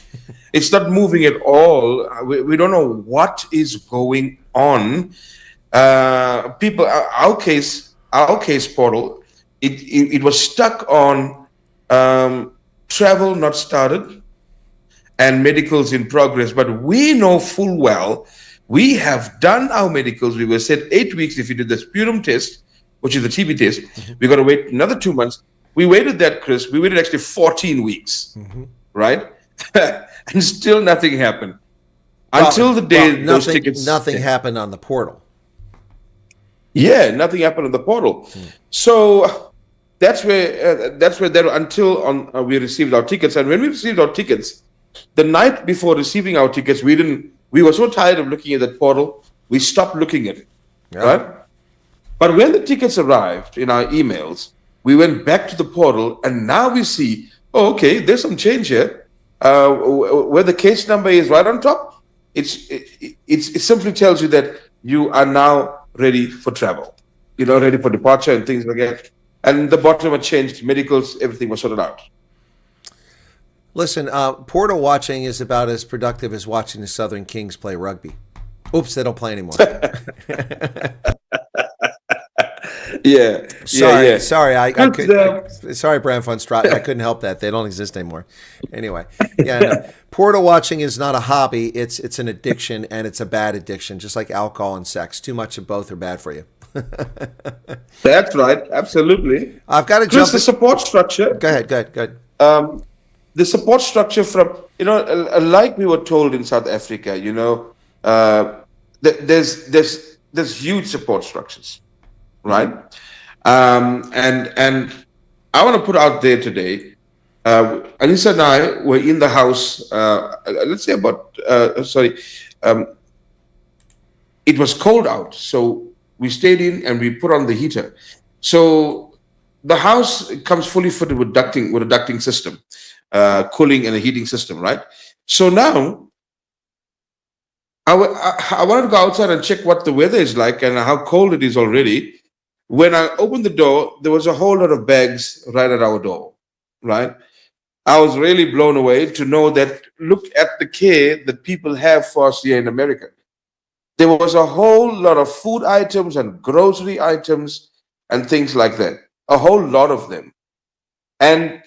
It's not moving at all. We don't know what is going on. People, our case portal, it was stuck on travel not started and medicals in progress. But we know full well, we have done our medicals. We were said 8 weeks if you did the sputum test, which is the TB test. Mm-hmm. We got to wait another 2 months. We waited that, Chris. We waited actually 14 weeks, mm-hmm. right? And still nothing happened. Until the day those tickets... Nothing happened on the portal. Yeah, nothing happened on the portal. Hmm. So that's where until we received our tickets. And when we received our tickets, the night before receiving our tickets, we were so tired of looking at that portal, we stopped looking at it, right? But when the tickets arrived in our emails, we went back to the portal, and now we see, okay, there's some change here. Where the case number is right on top, it simply tells you that you are now ready for travel, ready for departure and things like that. And the bottom had changed, medicals, everything was sorted out. Listen, portal watching is about as productive as watching the Southern Kings play rugby. Oops, they don't play anymore. Yeah. Sorry, Chris, sorry, Brand Fun Stratton. I couldn't help that. They don't exist anymore. Anyway, yeah, no. Portal watching is not a hobby. It's an addiction, and it's a bad addiction, just like alcohol and sex. Too much of both are bad for you. That's right. Absolutely. I've got to Chris, jump. the support structure. Go ahead. The support structure from, like we were told in South Africa, there's huge support structures, right? And I want to put out there today, Anissa and I were in the house, let's say it was cold out. So we stayed in and we put on the heater. So the house comes fully fitted with a ducting system, cooling and a heating system, right? So now I wanted to go outside and check what the weather is like and how cold it is already. When I opened the door, there was a whole lot of bags right at our door, right? I was really blown away to know that, look at the care that people have for us here in America. There was a whole lot of food items and grocery items and things like that. A whole lot of them. And,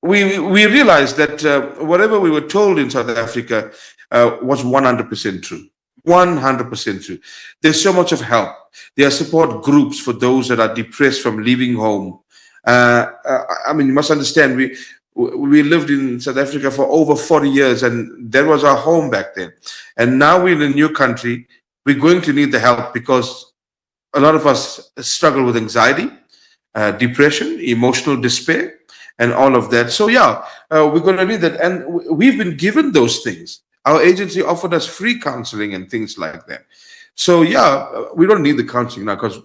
we realized that whatever we were told in South Africa was 100% true. 100% true. There's so much of help. There are support groups for those that are depressed from leaving home. You must understand, we lived in South Africa for over 40 years, and that was our home back then. And now we're in a new country. We're going to need the help because a lot of us struggle with anxiety, depression, emotional despair, and all of that. So we're going to need that. And we've been given those things. Our agency offered us free counseling and things like that. So we don't need the counseling now because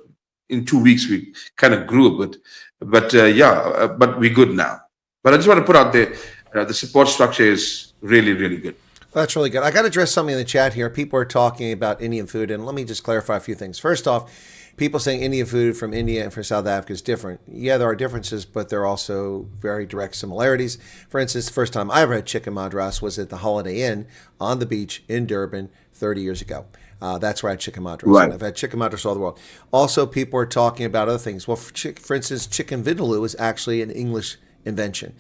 in 2 weeks we kind of grew a bit. But we're good now. But I just want to put out there, the support structure is really, really good. That's really good. I got to address something in the chat here. People are talking about Indian food, and let me just clarify a few things. First off, people saying Indian food from India and from South Africa is different. Yeah, there are differences, but there are also very direct similarities. For instance, the first time I ever had chicken madras was at the Holiday Inn on the beach in Durban 30 years ago. That's where I had chicken madras. Right. I've had chicken madras all over the world. Also, people are talking about other things. Well, for instance, chicken vindaloo is actually an English invention.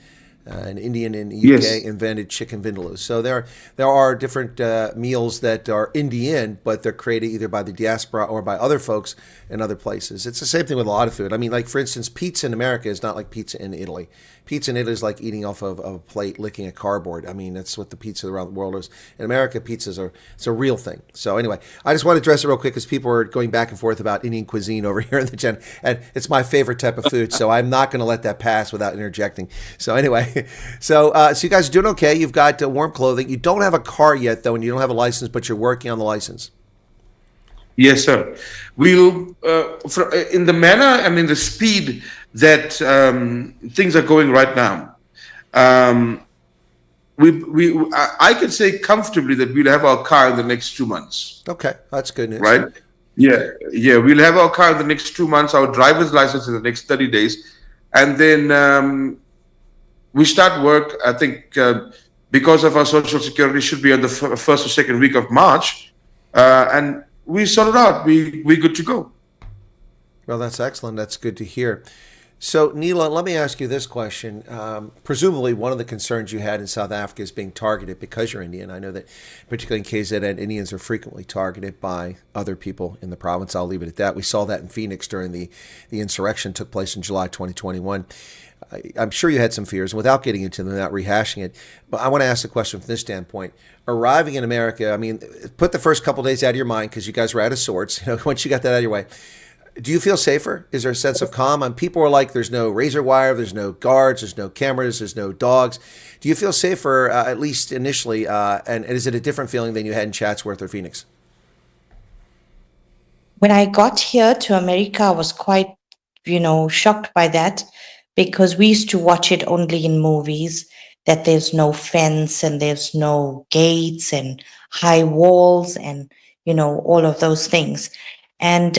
An Indian in the UK invented chicken vindaloo. So there are different meals that are Indian, but they're created either by the diaspora or by other folks in other places. It's the same thing with a lot of food. I mean, like, for instance, pizza in America is not like pizza in Italy. Pizza in Italy is like eating off of a plate, licking a cardboard. I mean, that's what the pizza around the world is. In America, it's a real thing. So anyway, I just want to address it real quick because people are going back and forth about Indian cuisine over here in the channel. And it's my favorite type of food, so I'm not going to let that pass without interjecting. So anyway, so you guys are doing okay. You've got warm clothing. You don't have a car yet, though, and you don't have a license, but you're working on the license. Yes, sir. We'll, in the manner and in the speed that things are going right now, I can say comfortably that we'll have our car in the next 2 months. Okay, that's good news. Right? Yeah. We'll have our car in the next 2 months, our driver's license in the next 30 days. And then we start work, I think, because of our social security should be on the first or second week of March. And we sort it out. We're good to go. Well, that's excellent. That's good to hear. So, Nila, let me ask you this question. Presumably, one of the concerns you had in South Africa is being targeted because you're Indian. I know that, particularly in KZN, Indians are frequently targeted by other people in the province. I'll leave it at that. We saw that in Phoenix during the insurrection took place in July 2021. I'm sure you had some fears, and without getting into them, without rehashing it, but I want to ask the question from this standpoint. Arriving in America, I mean, put the first couple of days out of your mind because you guys were out of sorts. Once you got that out of your way, do you feel safer? Is there a sense of calm? And people are like, there's no razor wire, there's no guards, there's no cameras, there's no dogs. Do you feel safer, at least initially, and is it a different feeling than you had in Chatsworth or Phoenix? When I got here to America, I was quite, shocked by that because we used to watch it only in movies, that there's no fence and there's no gates and high walls and all of those things. And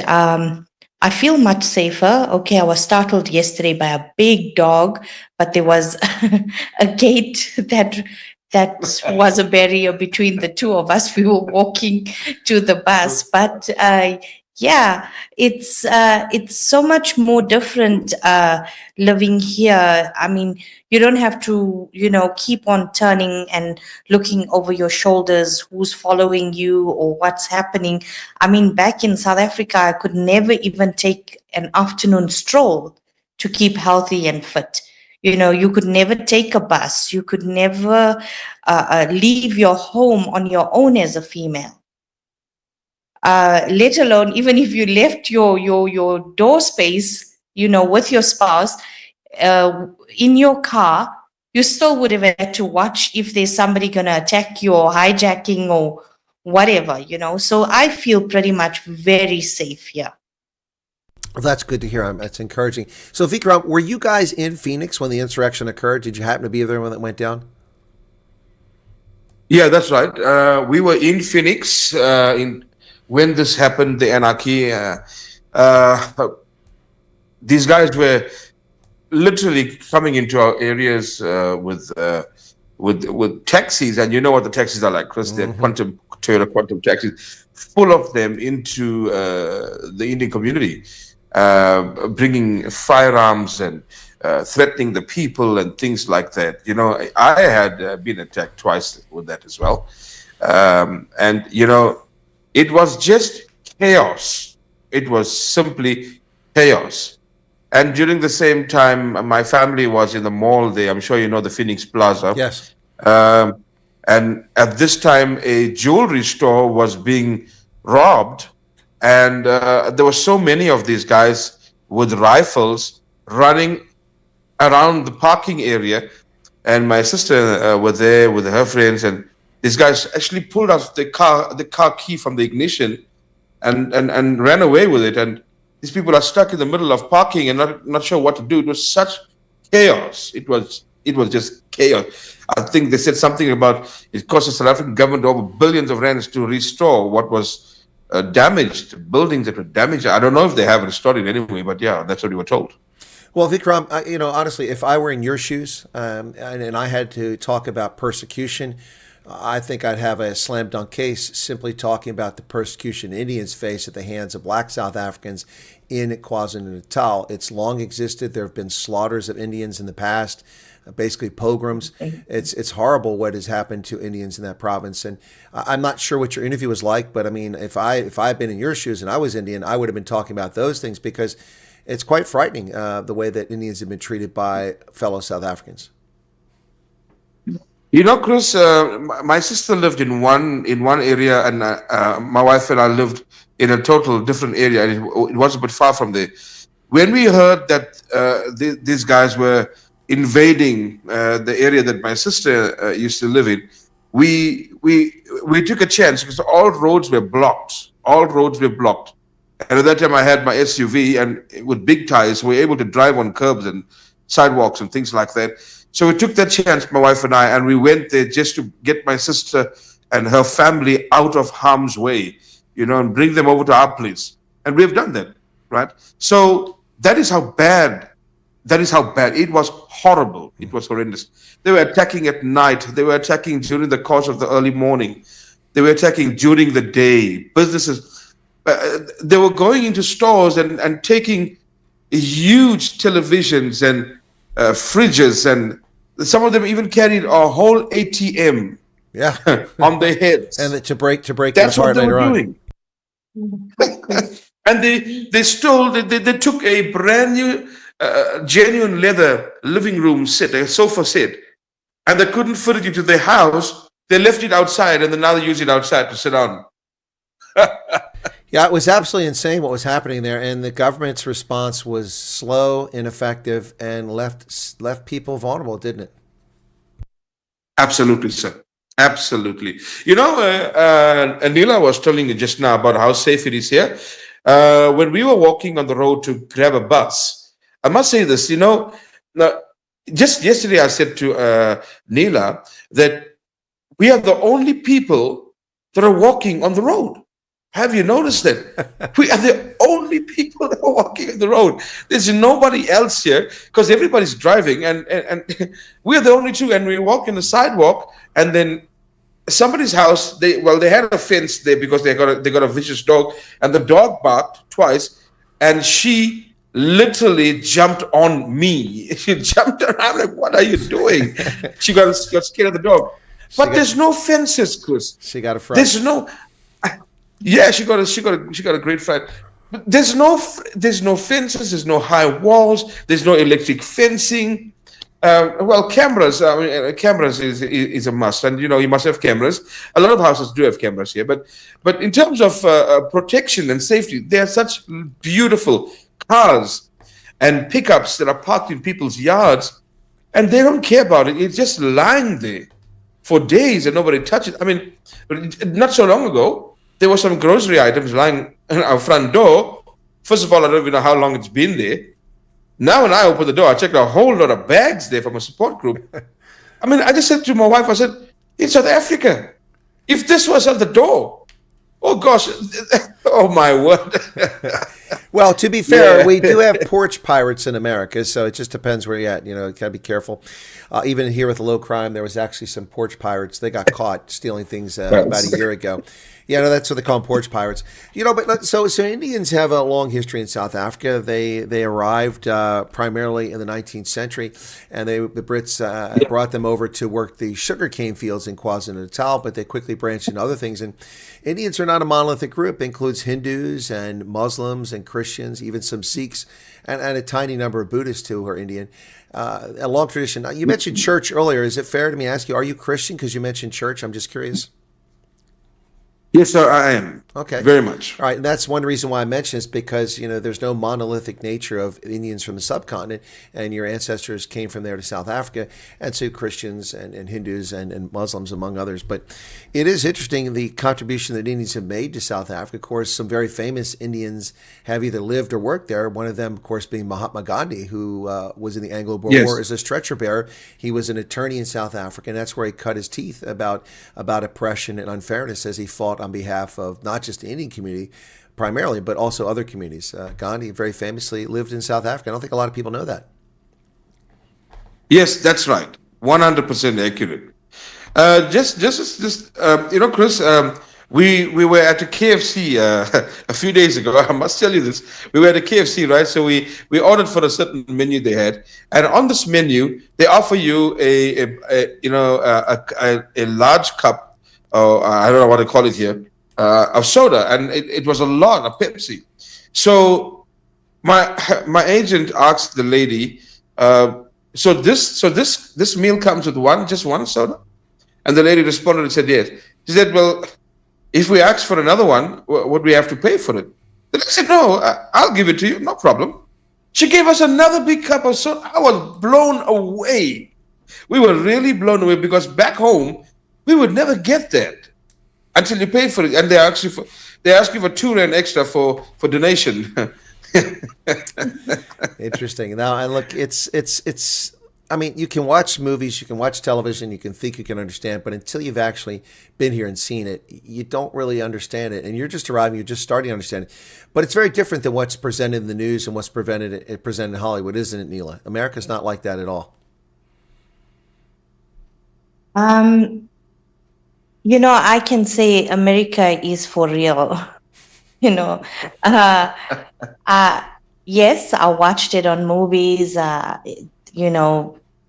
I feel much safer. Okay, I was startled yesterday by a big dog, but there was a gate that was a barrier between the two of us. We were walking to the bus, but yeah, it's so much more different living here. I mean, you don't have to, keep on turning and looking over your shoulders, who's following you or what's happening. I mean, back in South Africa, I could never even take an afternoon stroll to keep healthy and fit. You could never take a bus. You could never leave your home on your own as a female. Let alone even if you left your door space, with your spouse in your car, you still would have had to watch if there's somebody going to attack you or hijacking or whatever, So I feel pretty much very safe here. Well, that's good to hear. That's encouraging. So, Vikram, were you guys in Phoenix when the insurrection occurred? Did you happen to be there when it went down? Yeah, that's right. We were in Phoenix when this happened, the anarchy. These guys were literally coming into our areas with taxis, and you know what the taxis are like, Chris. They're Toyota quantum taxis, full of them into the Indian community, bringing firearms and threatening the people and things like that. I had been attacked twice with that as well, and it was just chaos. It was simply chaos. And during the same time, my family was in the mall there. I'm sure you know the Phoenix Plaza. Yes. And at this time, a jewelry store was being robbed. And there were so many of these guys with rifles running around the parking area. And my sister was there with her friends. And these guys actually pulled out the car key from the ignition and ran away with it. And these people are stuck in the middle of parking and not sure what to do. It was such chaos. It was just chaos. I think they said something about it cost the South African government over billions of rands to restore what was damaged, buildings that were damaged. I don't know if they have restored it anyway, but yeah, that's what we were told. Well, Vikram, honestly, if I were in your shoes and I had to talk about persecution, I think I'd have a slam dunk case simply talking about the persecution Indians face at the hands of black South Africans in KwaZulu-Natal. It's long existed. There have been slaughters of Indians in the past, basically pogroms. It's horrible what has happened to Indians in that province. And I'm not sure what your interview was like, but I mean, if I'd been in your shoes and I was Indian, I would have been talking about those things because it's quite frightening the way that Indians have been treated by fellow South Africans. Chris, my sister lived in one area, and my wife and I lived in a total different area. And it was a bit far from there. When we heard that these guys were invading the area that my sister used to live in, we took a chance because all roads were blocked. All roads were blocked. And at that time, I had my SUV, and with big tires, we were able to drive on curbs and sidewalks and things like that. So we took that chance, my wife and I, and we went there just to get my sister and her family out of harm's way, and bring them over to our place. And we've done that, right? So that is how bad. It was horrible. It was horrendous. They were attacking at night. They were attacking during the course of the early morning. They were attacking during the day. Businesses. They were going into stores and taking huge televisions and fridges, and some of them even carried a whole ATM on their heads. And to break that's apart what they later were on. doing. And they stole. They took a brand new genuine leather living room set, a sofa set, and they couldn't fit it into their house. They left it outside, and then now they use it outside to sit on. Yeah, it was absolutely insane what was happening there, and the government's response was slow, ineffective, and left people vulnerable, didn't it? Absolutely, sir. Absolutely. Nila was telling you just now about how safe it is here. When we were walking on the road to grab a bus, I must say this, now, just yesterday I said to Nila that we are the only people that are walking on the road. have you noticed that? We are the only people that are walking on the road. There's nobody else here because everybody's driving, and we're the only two. And we walk in the sidewalk, and then somebody's house. They had a fence there because they got a vicious dog, and the dog barked twice, and she literally jumped on me. She jumped around like, "What are you doing?" She got scared of the dog. But there's no fences, Chris. She got a fright. There's no. Yeah, she got a great fright. But there's no fences. There's no high walls. There's no electric fencing. Well, cameras. I mean, cameras is a must, and you must have cameras. A lot of houses do have cameras here, but in terms of protection and safety, there are such beautiful cars and pickups that are parked in people's yards, and they don't care about it. It's just lying there for days and nobody touches it. I mean, not so long ago, there were some grocery items lying on our front door. First of all, I don't even know how long it's been there. Now, when I open the door, I checked a whole lot of bags there from a support group. I mean, I just said to my wife, I said, in South Africa, if this was at the door, oh gosh, oh my word. Well, to be fair, we do have porch pirates in America, so it just depends where you're at. You got to be careful. Even here with low crime, there was actually some porch pirates. They got caught stealing things about a year ago. Yeah, no, that's what they call them, porch pirates. But so Indians have a long history in South Africa. They arrived primarily in the 19th century, and the Brits brought them over to work the sugarcane fields in KwaZulu-Natal, but they quickly branched into other things. And Indians are not a monolithic group. It includes Hindus and Muslims and Christians, even some Sikhs, and a tiny number of Buddhists too who are Indian. A long tradition. You mentioned church earlier. Is it fair to me to ask you, are you Christian? Because you mentioned church. I'm just curious. Yes, sir, I am. Okay. Very much. All right. And that's one reason why I mention this, because, there's no monolithic nature of Indians from the subcontinent, and your ancestors came from there to South Africa, and so Christians and Hindus and Muslims, among others. But it is interesting, the contribution that Indians have made to South Africa. Of course, some very famous Indians have either lived or worked there. One of them, of course, being Mahatma Gandhi, who was in the Anglo-Boer War as a stretcher bearer. He was an attorney in South Africa, and that's where he cut his teeth about oppression and unfairness as he fought on behalf of not just the Indian community primarily, but also other communities. Gandhi very famously lived in South Africa. I don't think a lot of people know that. Yes, that's right. 100% accurate. Chris, we were at a KFC a few days ago. I must tell you this. We were at a KFC, right? So we ordered for a certain menu they had, and on this menu they offer you a large cup, or I don't know what to call it here, of soda, and it was a lot of Pepsi. So my agent asked the lady, so this meal comes with just one soda? And the lady responded and said yes. She said, well, if we ask for another one, would we have to pay for it? The lady said, no, I'll give it to you, no problem. She gave us another big cup of soda. I was blown away. We were really blown away, because back home we would never get that until you pay for it, and they ask you for R2 extra for donation. Interesting. Now, and look, it's. I mean, you can watch movies, you can watch television, you can think you can understand, but until you've actually been here and seen it, you don't really understand it. And you're just arriving, you're just starting to understand it. But it's very different than what's presented in the news and what's presented in Hollywood, isn't it, Nila? America's not like that at all. I can say America is for real. Yes, I watched it on movies,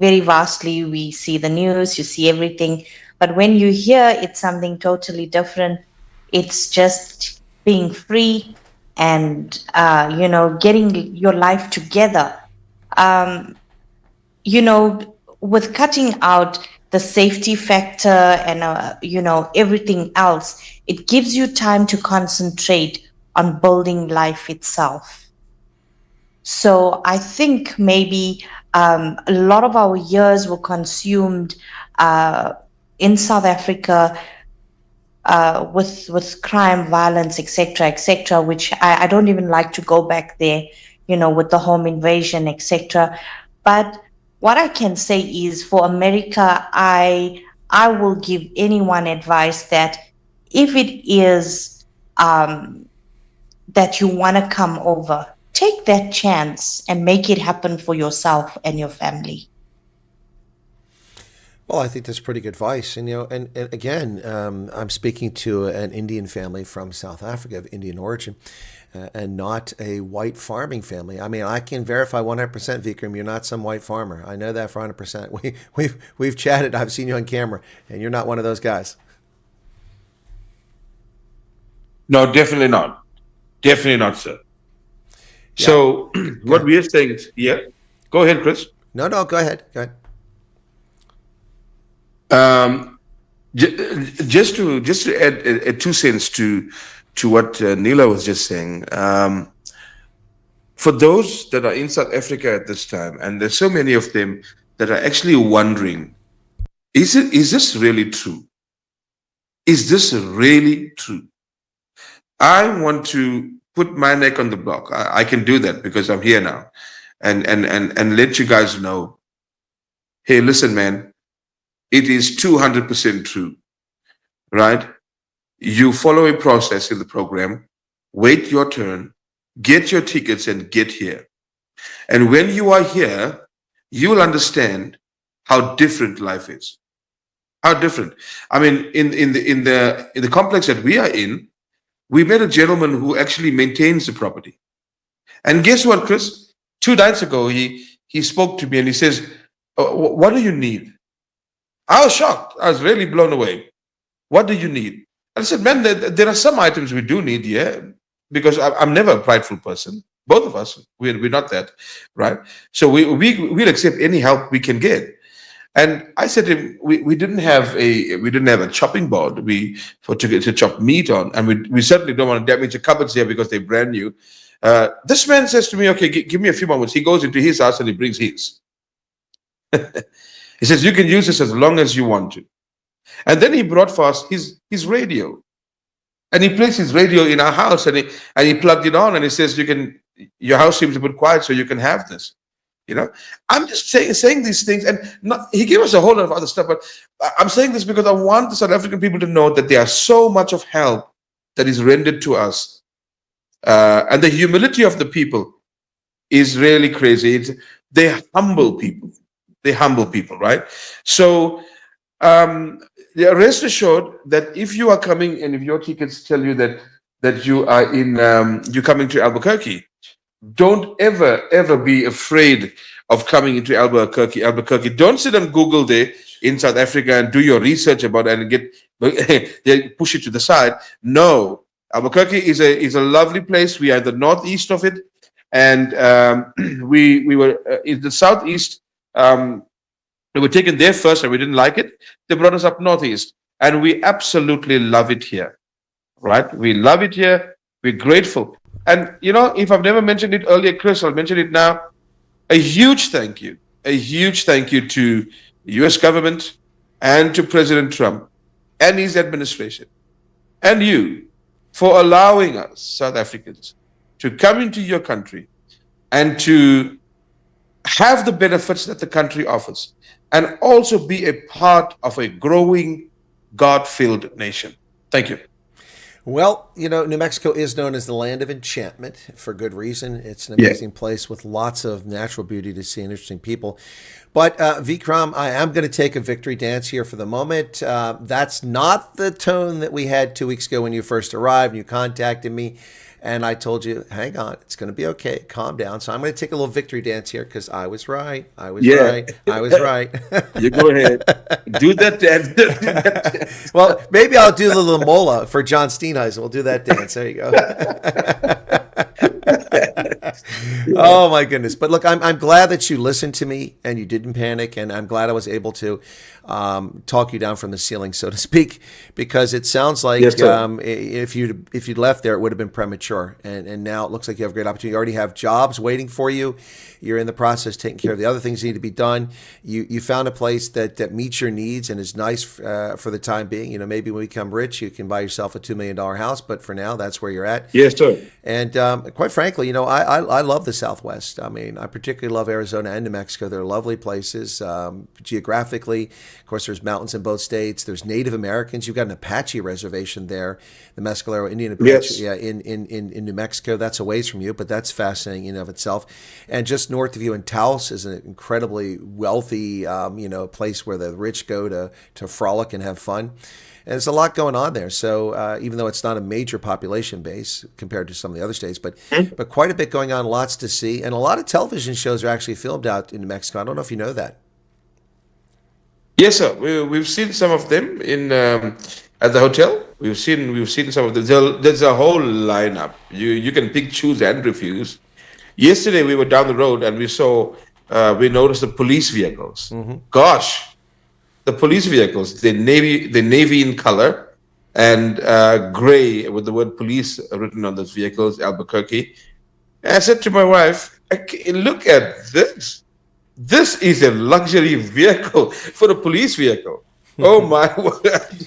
very vastly. We see the news, you see everything. But when you hear it's something totally different, it's just being free and, getting your life together. With cutting out the safety factor and, everything else, it gives you time to concentrate on building life itself. So I think maybe a lot of our years were consumed in South Africa with crime, violence, etc., which I don't even like to go back there, with the home invasion, etc. But what I can say is, for America, I will give anyone advice that if it is that you want to come over, take that chance and make it happen for yourself and your family. Well, I think that's pretty good advice. And, and again, I'm speaking to an Indian family from South Africa of Indian origin, and not a white farming family. I mean, I can verify 100%, Vikram, you're not some white farmer. I know that for 100%. We've chatted. I've seen you on camera, and you're not one of those guys. No, definitely not. Definitely not, sir. Yeah. So what we are saying is, yeah, go ahead, Chris. No, go ahead. Go ahead. Just to add 2 cents to what Nila was just saying. For those that are in South Africa at this time, and there's so many of them that are actually wondering, is this really true? Is this really true? I want to put my neck on the block. I can do that because I'm here now, and let you guys know. Hey, listen, man, it is 200% true, right? You follow a process in the program, wait your turn, get your tickets, and get here. And when you are here, you'll understand how different life is. How different. I mean, in the complex that we are in, we met a gentleman who actually maintains the property. And guess what, Chris? 2 nights ago, he spoke to me and he says, what do you need? I was shocked. I was really blown away. What do you need? I said, man, there are some items we do need, yeah, because I'm never a prideful person. Both of us, we're not that, right? So we'll accept any help we can get. And I said to him, we didn't have a chopping board to chop meat on, and we certainly don't want to damage the cupboards here because they're brand new. This man says to me, okay, give me a few moments. He goes into his house and he brings his. He says, you can use this as long as you want to. And then he brought for us his radio. And he placed his radio in our house, and he plugged it on, and he says, your house seems a bit quiet, so you can have this. You know, I'm just saying these things, and he gave us a whole lot of other stuff, but I'm saying this because I want the South African people to know that there is so much of help that is rendered to us. And the humility of the people is really crazy. They're humble people. They're humble people, right? So rest assured that if you are coming and if your tickets tell you that you are you're coming to Albuquerque, don't ever be afraid of coming into Albuquerque. Don't sit on Google there in South Africa and do your research about it and push it to the side. No, Albuquerque is a lovely place. We are in the northeast of it, and we were in the southeast. We were taken there first, and we didn't like it. They brought us up northeast, and we absolutely love it here. Right? We love it here. We're grateful. And, if I've never mentioned it earlier, Chris, I'll mention it now. A huge thank you to the U.S. government and to President Trump and his administration and you for allowing us, South Africans, to come into your country and to have the benefits that the country offers and also be a part of a growing, God-filled nation. Thank you. Well, New Mexico is known as the land of enchantment for good reason. It's an amazing place with lots of natural beauty to see and interesting people. But Vikram, I am going to take a victory dance here for the moment. That's not the tone that we had 2 weeks ago when you first arrived and you contacted me. And I told you, hang on, it's going to be okay. Calm down. So I'm going to take a little victory dance here because I was right. I was right. You go ahead. Do that dance. Well, maybe I'll do the little mola for John Steenhuisen. We'll do that dance. There you go. Oh, my goodness. But look, I'm glad that you listened to me and you didn't panic. And I'm glad I was able to talk you down from the ceiling, so to speak, because it sounds like if you'd left there, it would have been premature. And now it looks like you have a great opportunity. You already have jobs waiting for you. You're in the process taking care of the other things that need to be done. You found a place that meets your needs and is nice for the time being. Maybe when we become rich, you can buy yourself a $2 million house. But for now, that's where you're at. Yes, sir. And quite frankly, I love the Southwest. I mean, I particularly love Arizona and New Mexico. They're lovely places geographically. Of course, there's mountains in both states. There's Native Americans. You've got an Apache reservation there, the Mescalero Indian Apache, Yes. yeah, in New Mexico. That's a ways from you, but that's fascinating in and of itself. And just north of you in Taos is an incredibly wealthy, place where the rich go to frolic and have fun. And there's a lot going on there. So even though it's not a major population base compared to some of the other states, but quite a bit going on, lots to see. And a lot of television shows are actually filmed out in New Mexico. I don't know if you know that. Yes, sir. We've seen some of them in at the hotel. We've seen some of them. There's a whole lineup. You can pick, choose, and refuse. Yesterday we were down the road and we noticed the police vehicles. Gosh. The police vehicles, the navy in color and gray with the word police written on those vehicles, Albuquerque. And I said to my wife, look at this. This is a luxury vehicle for a police vehicle. Oh my word.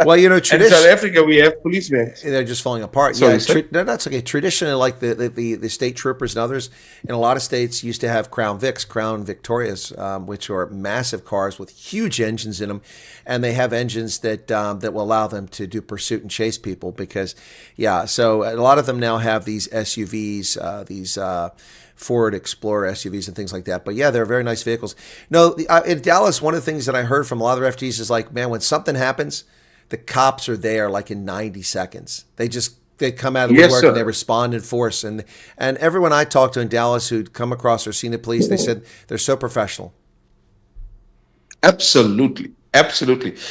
Well, In South Africa, we have police vehicles. they're just falling apart. Sorry, Yeah, sir? no, that's okay. Traditionally, like the state troopers and others, in a lot of states used to have Crown Vics, Crown Victorias, which are massive cars with huge engines in them, and they have engines that will allow them to do pursuit and chase people. Because, so a lot of them now have these SUVs, these Ford Explorer SUVs and things like that. But yeah, they're very nice vehicles. No, in Dallas, one of the things that I heard from a lot of the refugees is like, man, when something happens, the cops are there like in 90 seconds. They come out of the Yes, woodwork sir. and they respond in force. And everyone I talked to in Dallas who'd come across or seen the police, they said they're so professional. Absolutely.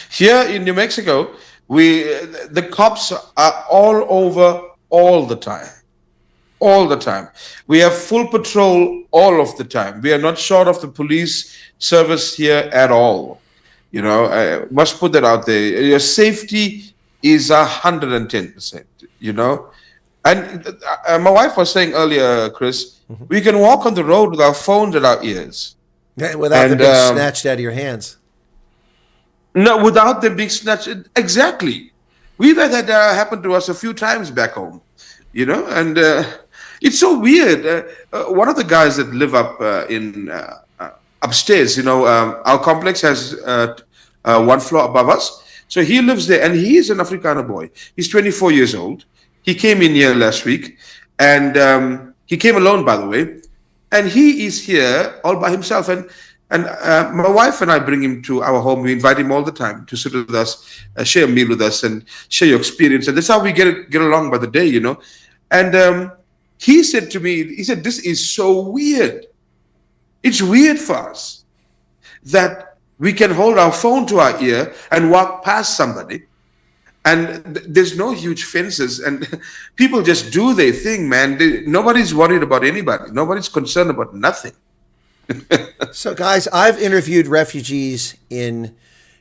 Here in New Mexico, the cops are all over all the time. All the time. We have full patrol all of the time. We are not short of the police service here at all. I must put that out there. Your safety is 110%, And my wife was saying earlier, Chris, we can walk on the road with our phones at our ears. Yeah, without them being snatched out of your hands. No, without them being snatched. Exactly. We've had that happen to us a few times back home, and it's so weird. One of the guys that live up in upstairs, our complex has one floor above us. So he lives there, and he is an Afrikaner boy. He's 24 years old. He came in here last week, and he came alone, by the way. And he is here all by himself. And my wife and I bring him to our home. We invite him all the time to sit with us, share a meal with us, and share your experience. And that's how we get along by the day, And he said to me, this is so weird. It's weird for us that we can hold our phone to our ear and walk past somebody, and there's no huge fences, and people just do their thing, man. Nobody's worried about anybody. Nobody's concerned about nothing. So, guys, I've interviewed refugees in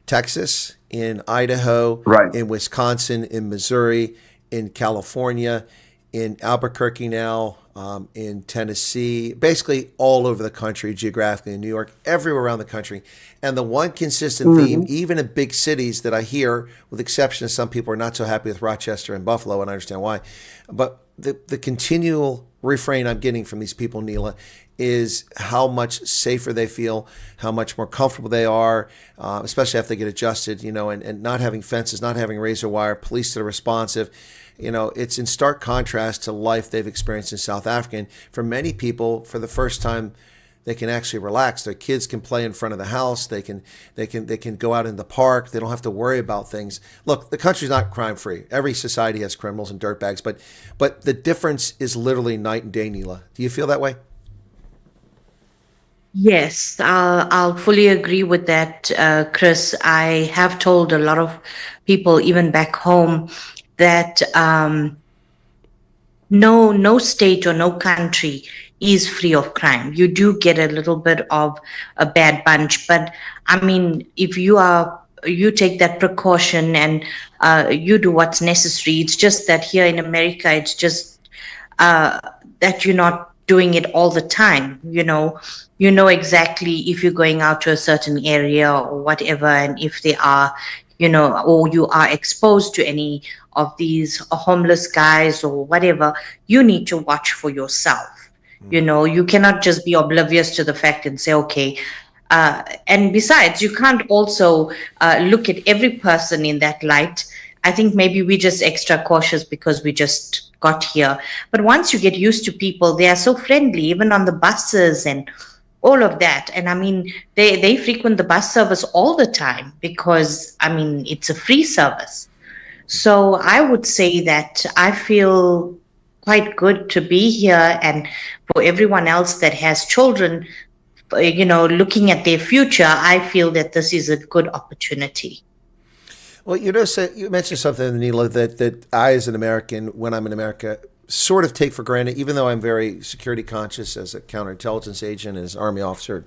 Texas, in Idaho, Right. in Wisconsin, in Missouri, in California, in Albuquerque now, in Tennessee, basically all over the country, geographically, in New York, everywhere around the country. And the one consistent theme, even in big cities that I hear, with the exception of some people are not so happy with Rochester and Buffalo, and I understand why, but the continual refrain I'm getting from these people, Nila, is how much safer they feel, how much more comfortable they are, especially after they get adjusted, and not having fences, not having razor wire, police that are responsive. It's in stark contrast to life they've experienced in South Africa. And for many people, for the first time, they can actually relax. Their kids can play in front of the house. They can go out in the park. They don't have to worry about things. Look, the country's not crime free. Every society has criminals and dirtbags, but the difference is literally night and day, Nila. Do you feel that way? Yes, I'll fully agree with that, Chris. I have told a lot of people, even back home, that no state or no country is free of crime. You do get a little bit of a bad bunch, but I mean, if you take that precaution and you do what's necessary. It's just that here in America, it's just that you're not doing it all the time. You know exactly if you're going out to a certain area or whatever, and if they are, or you are exposed to any of these homeless guys or whatever, you need to watch for yourself. You cannot just be oblivious to the fact and say, okay, And besides, you can't also look at every person in that light. I think maybe we're just extra cautious because we just got here. But once you get used to people, they are so friendly, even on the buses and all of that. And I mean, they frequent the bus service all the time because, I mean, it's a free service. So I would say that I feel quite good to be here, and for everyone else that has children, looking at their future, I feel that this is a good opportunity. Well, you mentioned something, Nila, that I, as an American, when I'm in America, sort of take for granted, even though I'm very security conscious as a counterintelligence agent and as an Army officer,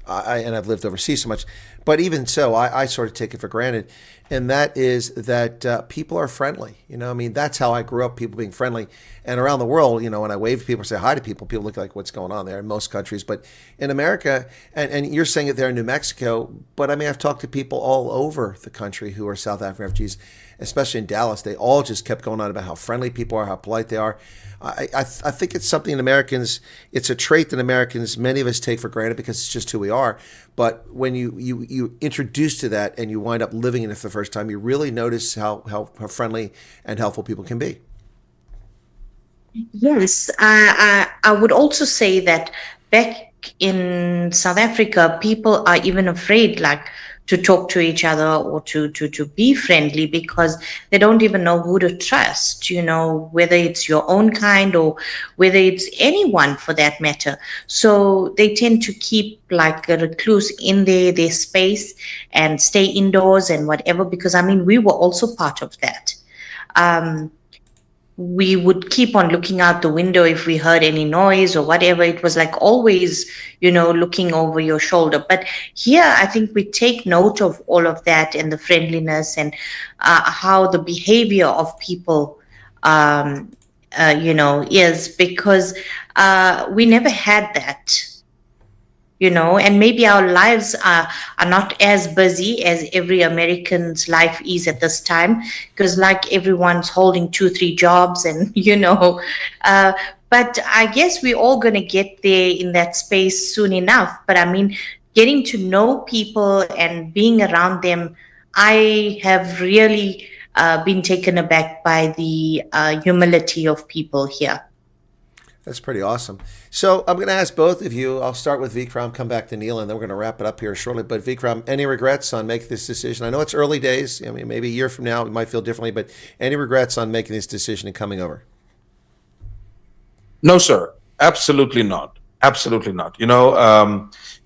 and I've lived overseas so much. But even so, I sort of take it for granted. And that is that people are friendly. I mean, that's how I grew up, people being friendly. And around the world, when I wave to people, say hi to people, people look like, what's going on there in most countries. But in America, and you're saying it there in New Mexico, but I mean, I've talked to people all over the country who are South African refugees, especially in Dallas. They all just kept going on about how friendly people are, how polite they are. I think it's something it's a trait that Americans, many of us take for granted because it's just who we are. But when you introduce to that and you wind up living in it for the first time, you really notice how friendly and helpful people can be. Yes, I would also say that back in South Africa, people are even afraid, to talk to each other or to be friendly because they don't even know who to trust, whether it's your own kind or whether it's anyone for that matter. So they tend to keep like a recluse in their space and stay indoors and whatever, because I mean, we were also part of that. We would keep on looking out the window if we heard any noise or whatever. It was like always, looking over your shoulder. But here, I think we take note of all of that and the friendliness and how the behavior of people, is, because we never had that. And maybe our lives are not as busy as every American's life is at this time, because like everyone's holding 2-3 jobs and, but I guess we're all going to get there in that space soon enough. But I mean, getting to know people and being around them, I have really been taken aback by the humility of people here. That's pretty awesome. So I'm going to ask both of you. I'll start with Vikram, come back to Nila, and then we're going to wrap it up here shortly. But Vikram, any regrets on making this decision? I know it's early days. I mean, maybe a year from now, we might feel differently, but any regrets on making this decision and coming over? No, sir. Absolutely not. Absolutely not.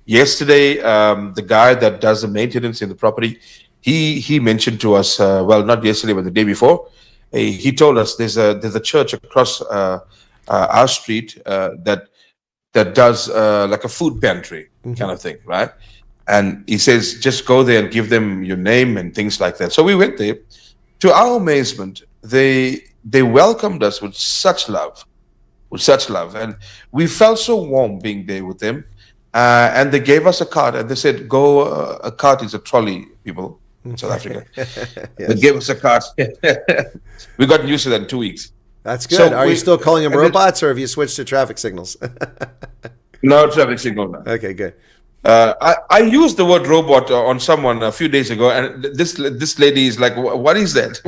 Yesterday, the guy that does the maintenance in the property, he mentioned to us, well, not yesterday, but the day before, he told us there's a church across our street that does like a food pantry kind of thing, right? And he says, just go there and give them your name and things like that. So we went there. To our amazement, they welcomed us with such love, and we felt so warm being there with them. And they gave us a card, and they said, a card is a trolley, people in South Africa. Yes. They gave us a card. We got used to that in 2 weeks. That's good. So are you still calling them robots, or have you switched to traffic signals? No, traffic signal now. Okay, good. I used the word robot on someone a few days ago, and this lady is like, "What is that?"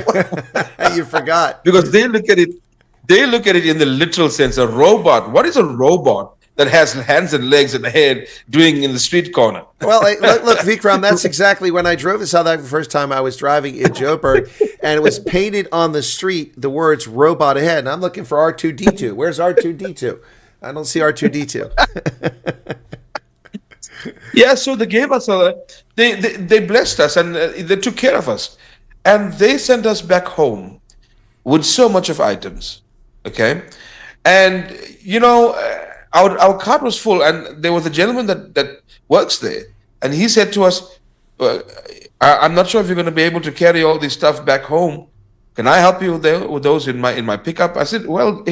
You forgot. Because they look at it in the literal sense. A robot. What is a robot that has hands and legs and a head doing in the street corner? Well, look, Vikram, that's exactly when I drove to South Africa the first time. I was driving in Joburg, and it was painted on the street the words "robot ahead," and I'm looking for R2D2. Where's R2D2? I don't see R2D2. Yeah, so they gave us they blessed us, and they took care of us, and they sent us back home with so much of items. Okay, and our cart was full, and there was a gentleman that works there, and he said to us, I'm not sure if you're going to be able to carry all this stuff back home. Can I help you with those in my pickup? I said, well,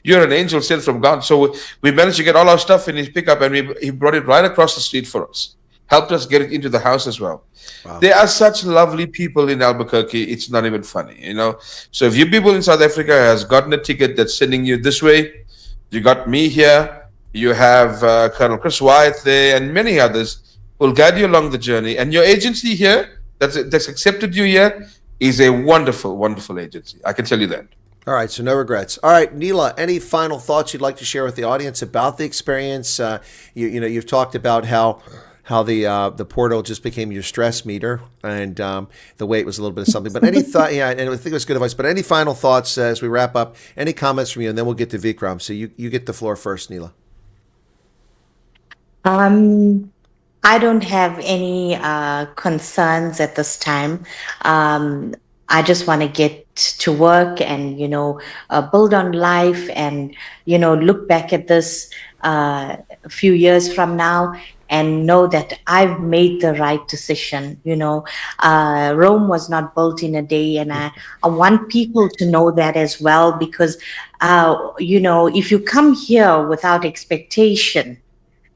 you're an angel sent from God. So we managed to get all our stuff in his pickup, and he brought it right across the street for us. Helped us get it into the house as well. Wow. There are such lovely people in Albuquerque. It's not even funny, So if you people in South Africa has gotten a ticket that's sending you this way, you got me here. You have Colonel Chris Wyatt there and many others will guide you along the journey. And your agency here, that's accepted you here, is a wonderful, wonderful agency. I can tell you that. All right, so no regrets. All right, Nila, any final thoughts you'd like to share with the audience about the experience? You've talked about how the portal just became your stress meter, and the weight was a little bit of something. But any thought? Yeah, and I think it was good advice. But any final thoughts as we wrap up? Any comments from you, and then we'll get to Vikram. So you get the floor first, Nila. I don't have any concerns at this time. I just want to get to work and, build on life and, look back at this a few years from now and know that I've made the right decision. Rome was not built in a day, and I want people to know that as well, because, if you come here without expectation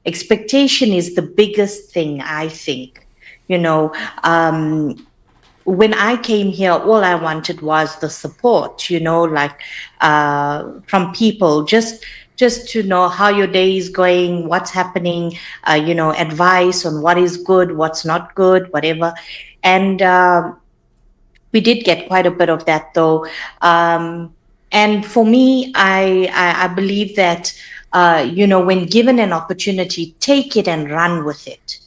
is the biggest thing, I think. When I came here, all I wanted was the support, from people, just to know how your day is going, what's happening, advice on what is good, what's not good, whatever. And we did get quite a bit of that, though. And for me, I believe that, when given an opportunity, take it and run with it.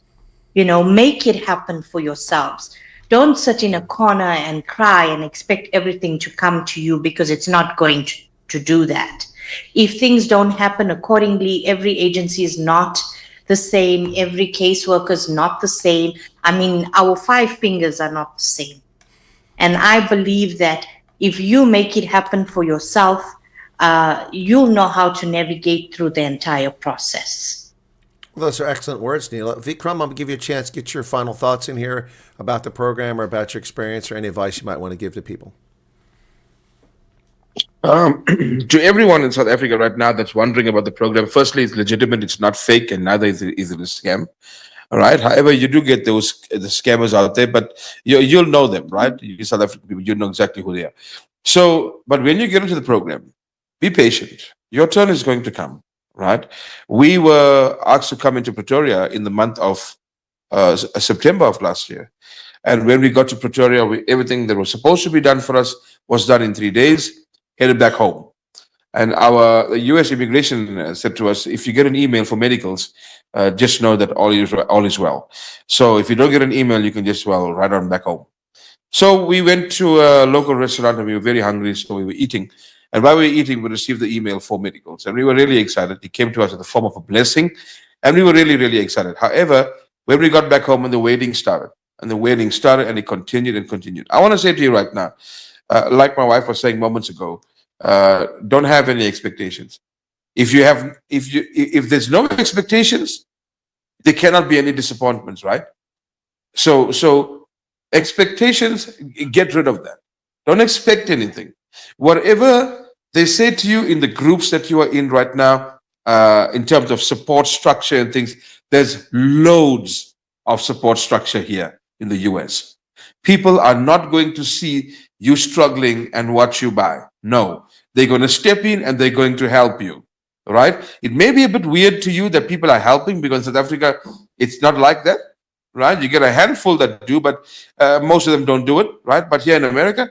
Make it happen for yourselves. Don't sit in a corner and cry and expect everything to come to you, because it's not going to do that. If things don't happen accordingly, every agency is not the same. Every caseworker is not the same. Our 5 fingers are not the same. And I believe that if you make it happen for yourself, you'll know how to navigate through the entire process. Well, those are excellent words, Nila. Vikram, I'm going to give you a chance to get your final thoughts in here about the program or about your experience, or any advice you might want to give to people. To everyone in South Africa right now that's wondering about the program, firstly, it's legitimate, it's not fake, and neither is it a scam. All right. However, you do get the scammers out there, but you'll know them, right? You South African people, you know exactly who they are. So, but when you get into the program, be patient. Your turn is going to come, right? We were asked to come into Pretoria in the month of September of last year. And when we got to Pretoria, everything that was supposed to be done for us was done in 3 days, headed back home. And our US immigration said to us, if you get an email for medicals, just know that all is well. So if you don't get an email, you can just, ride on back home. So we went to a local restaurant and we were very hungry, so we were eating. And while we were eating, we received the email for medicals. And we were really excited. It came to us in the form of a blessing. And we were really, really excited. However, when we got back home, and the waiting started, and it continued and continued. I want to say to you right now, like my wife was saying moments ago, don't have any expectations. If there's no expectations, there cannot be any disappointments, right? So expectations, get rid of that. Don't expect anything. Whatever they say to you in the groups that you are in right now, in terms of support structure and things, there's loads of support structure here in the US. People are not going to see you struggling and watch you by. No, they're going to step in and they're going to help you, right? It may be a bit weird to you that people are helping, because in South Africa, it's not like that, right? You get a handful that do, but most of them don't do it, right? But here in America,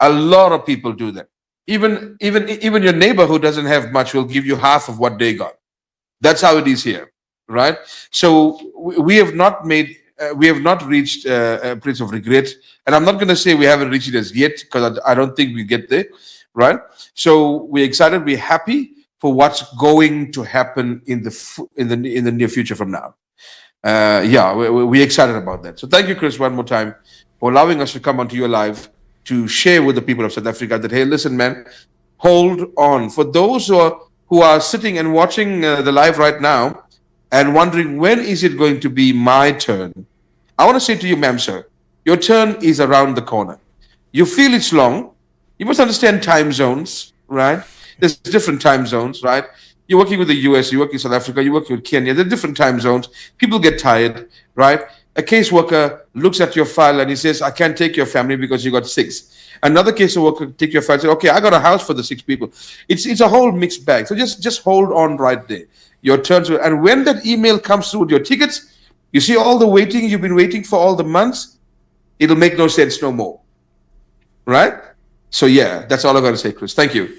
a lot of people do that. Even your neighbor who doesn't have much will give you half of what they got. That's how it is here, right? So we have not reached a place of regret, and I'm not going to say we haven't reached it as yet, because I don't think we get there, right? So we're excited, we're happy for what's going to happen in the near future from now. We're excited about that. So thank you, Chris, one more time for allowing us to come onto your live to share with the people of South Africa that, hey, listen, man, hold on. For those who are sitting and watching the live right now and wondering, when is it going to be my turn? I want to say to you, ma'am, sir, your turn is around the corner. You feel it's long. You must understand time zones, right? There's different time zones, right? You're working with the US, you're working in South Africa, you're working with Kenya. There are different time zones. People get tired, right? A caseworker looks at your file and he says, I can't take your family because you got 6. Another caseworker take your file and say, okay, I got a house for the 6 people. It's a whole mixed bag. So just hold on right there. Your turn to, and when that email comes through with your tickets, You see all the waiting you've been waiting for all the months? It'll make no sense no more. Right? So yeah, that's all I've got to say, Chris. Thank you.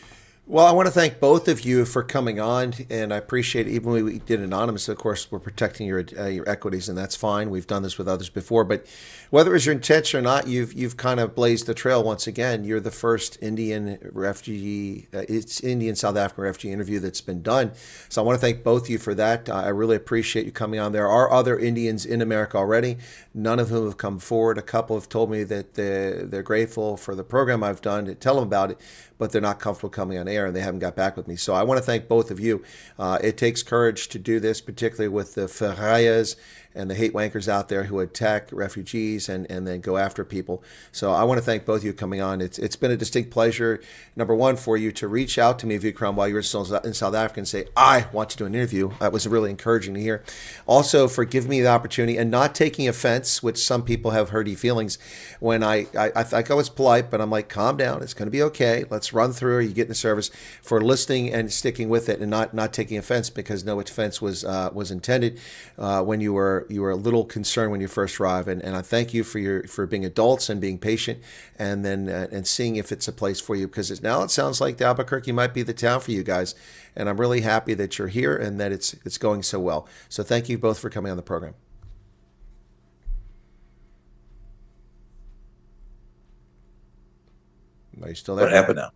Well, I want to thank both of you for coming on, and I appreciate it. Even when we did anonymous, of course, we're protecting your equities, and that's fine. We've done this with others before, but whether it was your intention or not, you've kind of blazed the trail once again. You're the first Indian refugee, it's Indian South African refugee interview that's been done. So I want to thank both of you for that. I really appreciate you coming on. There are other Indians in America already, none of whom have come forward. A couple have told me that they're grateful for the program I've done to tell them about it, but they're not comfortable coming on air, and they haven't got back with me. So I want to thank both of you. It takes courage to do this, particularly with the Ferrayas and the hate wankers out there who attack refugees and then go after people. So I want to thank both of you coming on. It's been a distinct pleasure, number one, for you to reach out to me, Vikram, while you were still in South Africa and say, I want to do an interview. That was really encouraging to hear. Also, for giving me the opportunity and not taking offense, which some people have hurty feelings, when I think I was polite, but I'm like, calm down. It's going to be okay. Let's run through. You get in the service, for listening and sticking with it and not taking offense, because no offense was intended when you were a little concerned when you first arrived. And I thank you for being adults and being patient, and then and seeing if it's a place for you, because now it sounds like the Albuquerque might be the town for you guys. And I'm really happy that you're here and that it's going so well. So thank you both for coming on the program. Are you still there? What happened now?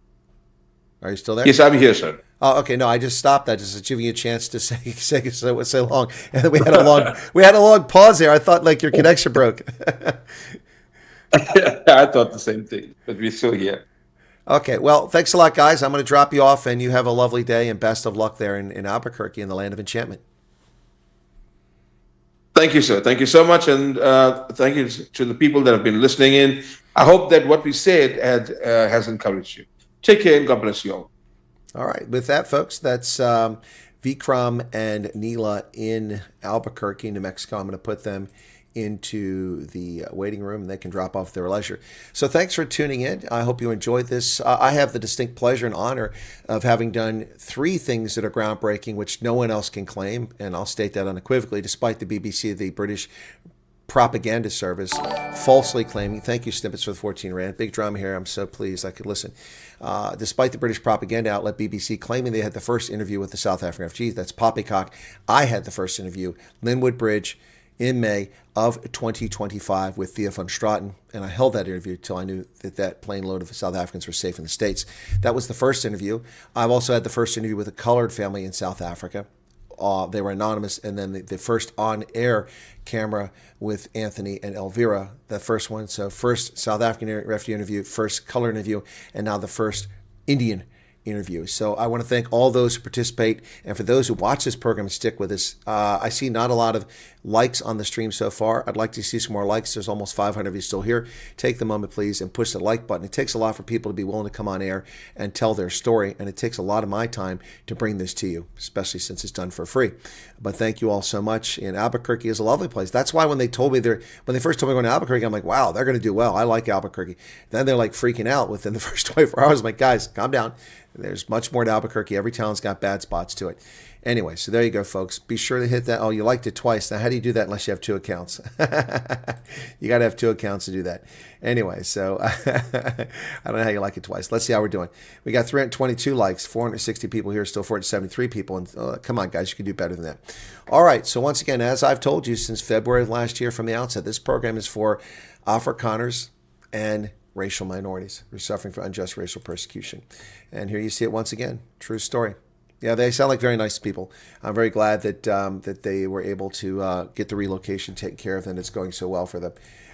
Are you still there? Yes, I'm here, sir. Oh, okay. No, I just stopped that just to give you a chance to say long. And then we had a long pause there. I thought like your connection broke. I thought the same thing, but we're still here. Okay. Well, thanks a lot, guys. I'm going to drop you off, and you have a lovely day, and best of luck there in Albuquerque, in the land of enchantment. Thank you, sir. Thank you so much, and thank you to the people that have been listening in. I hope that what we said has encouraged you. Take care, and God bless you all. All right. With that, folks, that's Vikram and Nila in Albuquerque, New Mexico. I'm going to put them into the waiting room, and they can drop off their leisure. So thanks for tuning in. I hope you enjoyed this. I have the distinct pleasure and honor of having done 3 things that are groundbreaking, which no one else can claim, and I'll state that unequivocally, despite the BBC, the British propaganda service, falsely claiming, thank you, Snippets, for the 14 rand. Big drama here. I'm so pleased I could listen. Despite the British propaganda outlet BBC claiming they had the first interview with the South African refugees, that's poppycock. I had the first interview, Linwood Bridge, in May of 2025 with Thea van Straten, and I held that interview until I knew that plane load of South Africans were safe in the States. That was the first interview. I've also had the first interview with a colored family in South Africa. They were anonymous, and then the first on-air camera with Anthony and Elvira, the first one. So first South African refugee interview, first color interview, and now the first Indian interview. So I want to thank all those who participate, and for those who watch this program and stick with us. I see not a lot of likes on the stream so far. I'd like to see some more likes. There's almost 500 of you still here. Take the moment, please, and push the like button. It takes a lot for people to be willing to come on air and tell their story, and it takes a lot of my time to bring this to you, especially since it's done for free. But thank you all so much. And Albuquerque is a lovely place. That's why when they first told me going to Albuquerque, I'm like, wow, they're going to do well. I like Albuquerque. Then they're like freaking out within the first 24 hours. I'm like, guys, calm down. There's much more to Albuquerque. Every town's got bad spots to it. Anyway, so there you go, folks. Be sure to hit that. Oh, you liked it twice. Now, how do you do that unless you have 2 accounts? You got to have 2 accounts to do that. Anyway, so I don't know how you like it twice. Let's see how we're doing. We got 322 likes, 460 people here, still 473 people. And come on, guys, you can do better than that. All right, so once again, as I've told you since February of last year from the outset, this program is for Afrikaners and racial minorities who are suffering from unjust racial persecution. And here you see it once again. True story. Yeah, they sound like very nice people. I'm very glad that that they were able to get the relocation taken care of, and it's going so well for them.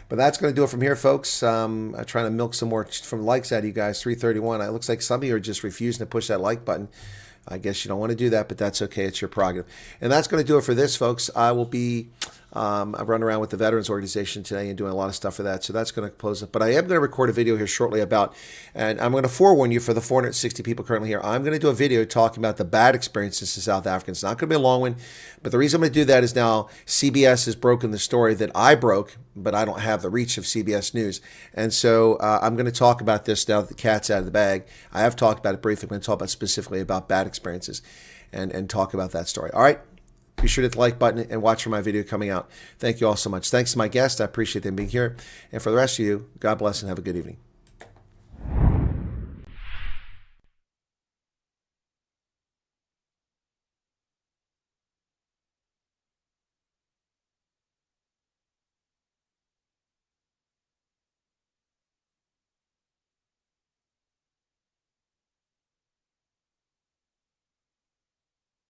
But that's going to do it from here, folks. I'm trying to milk some more from likes out of you guys. 331. It looks like some of you are just refusing to push that like button. I guess you don't want to do that, but that's okay. It's your prerogative. And that's going to do it for this, folks. I will be I run around with the Veterans Organization today and doing a lot of stuff for that. So that's going to close it. But I am going to record a video here shortly about, and I'm going to forewarn you for the 460 people currently here, I'm going to do a video talking about the bad experiences in South Africa. It's not going to be a long one, but the reason I'm going to do that is now CBS has broken the story that I broke, but I don't have the reach of CBS News. And so I'm going to talk about this now that the cat's out of the bag. I have talked about it briefly. I'm going to talk about specifically about bad experiences and talk about that story. All right. Be sure to hit the like button and watch for my video coming out. Thank you all so much. Thanks to my guests. I appreciate them being here. And for the rest of you, God bless and have a good evening.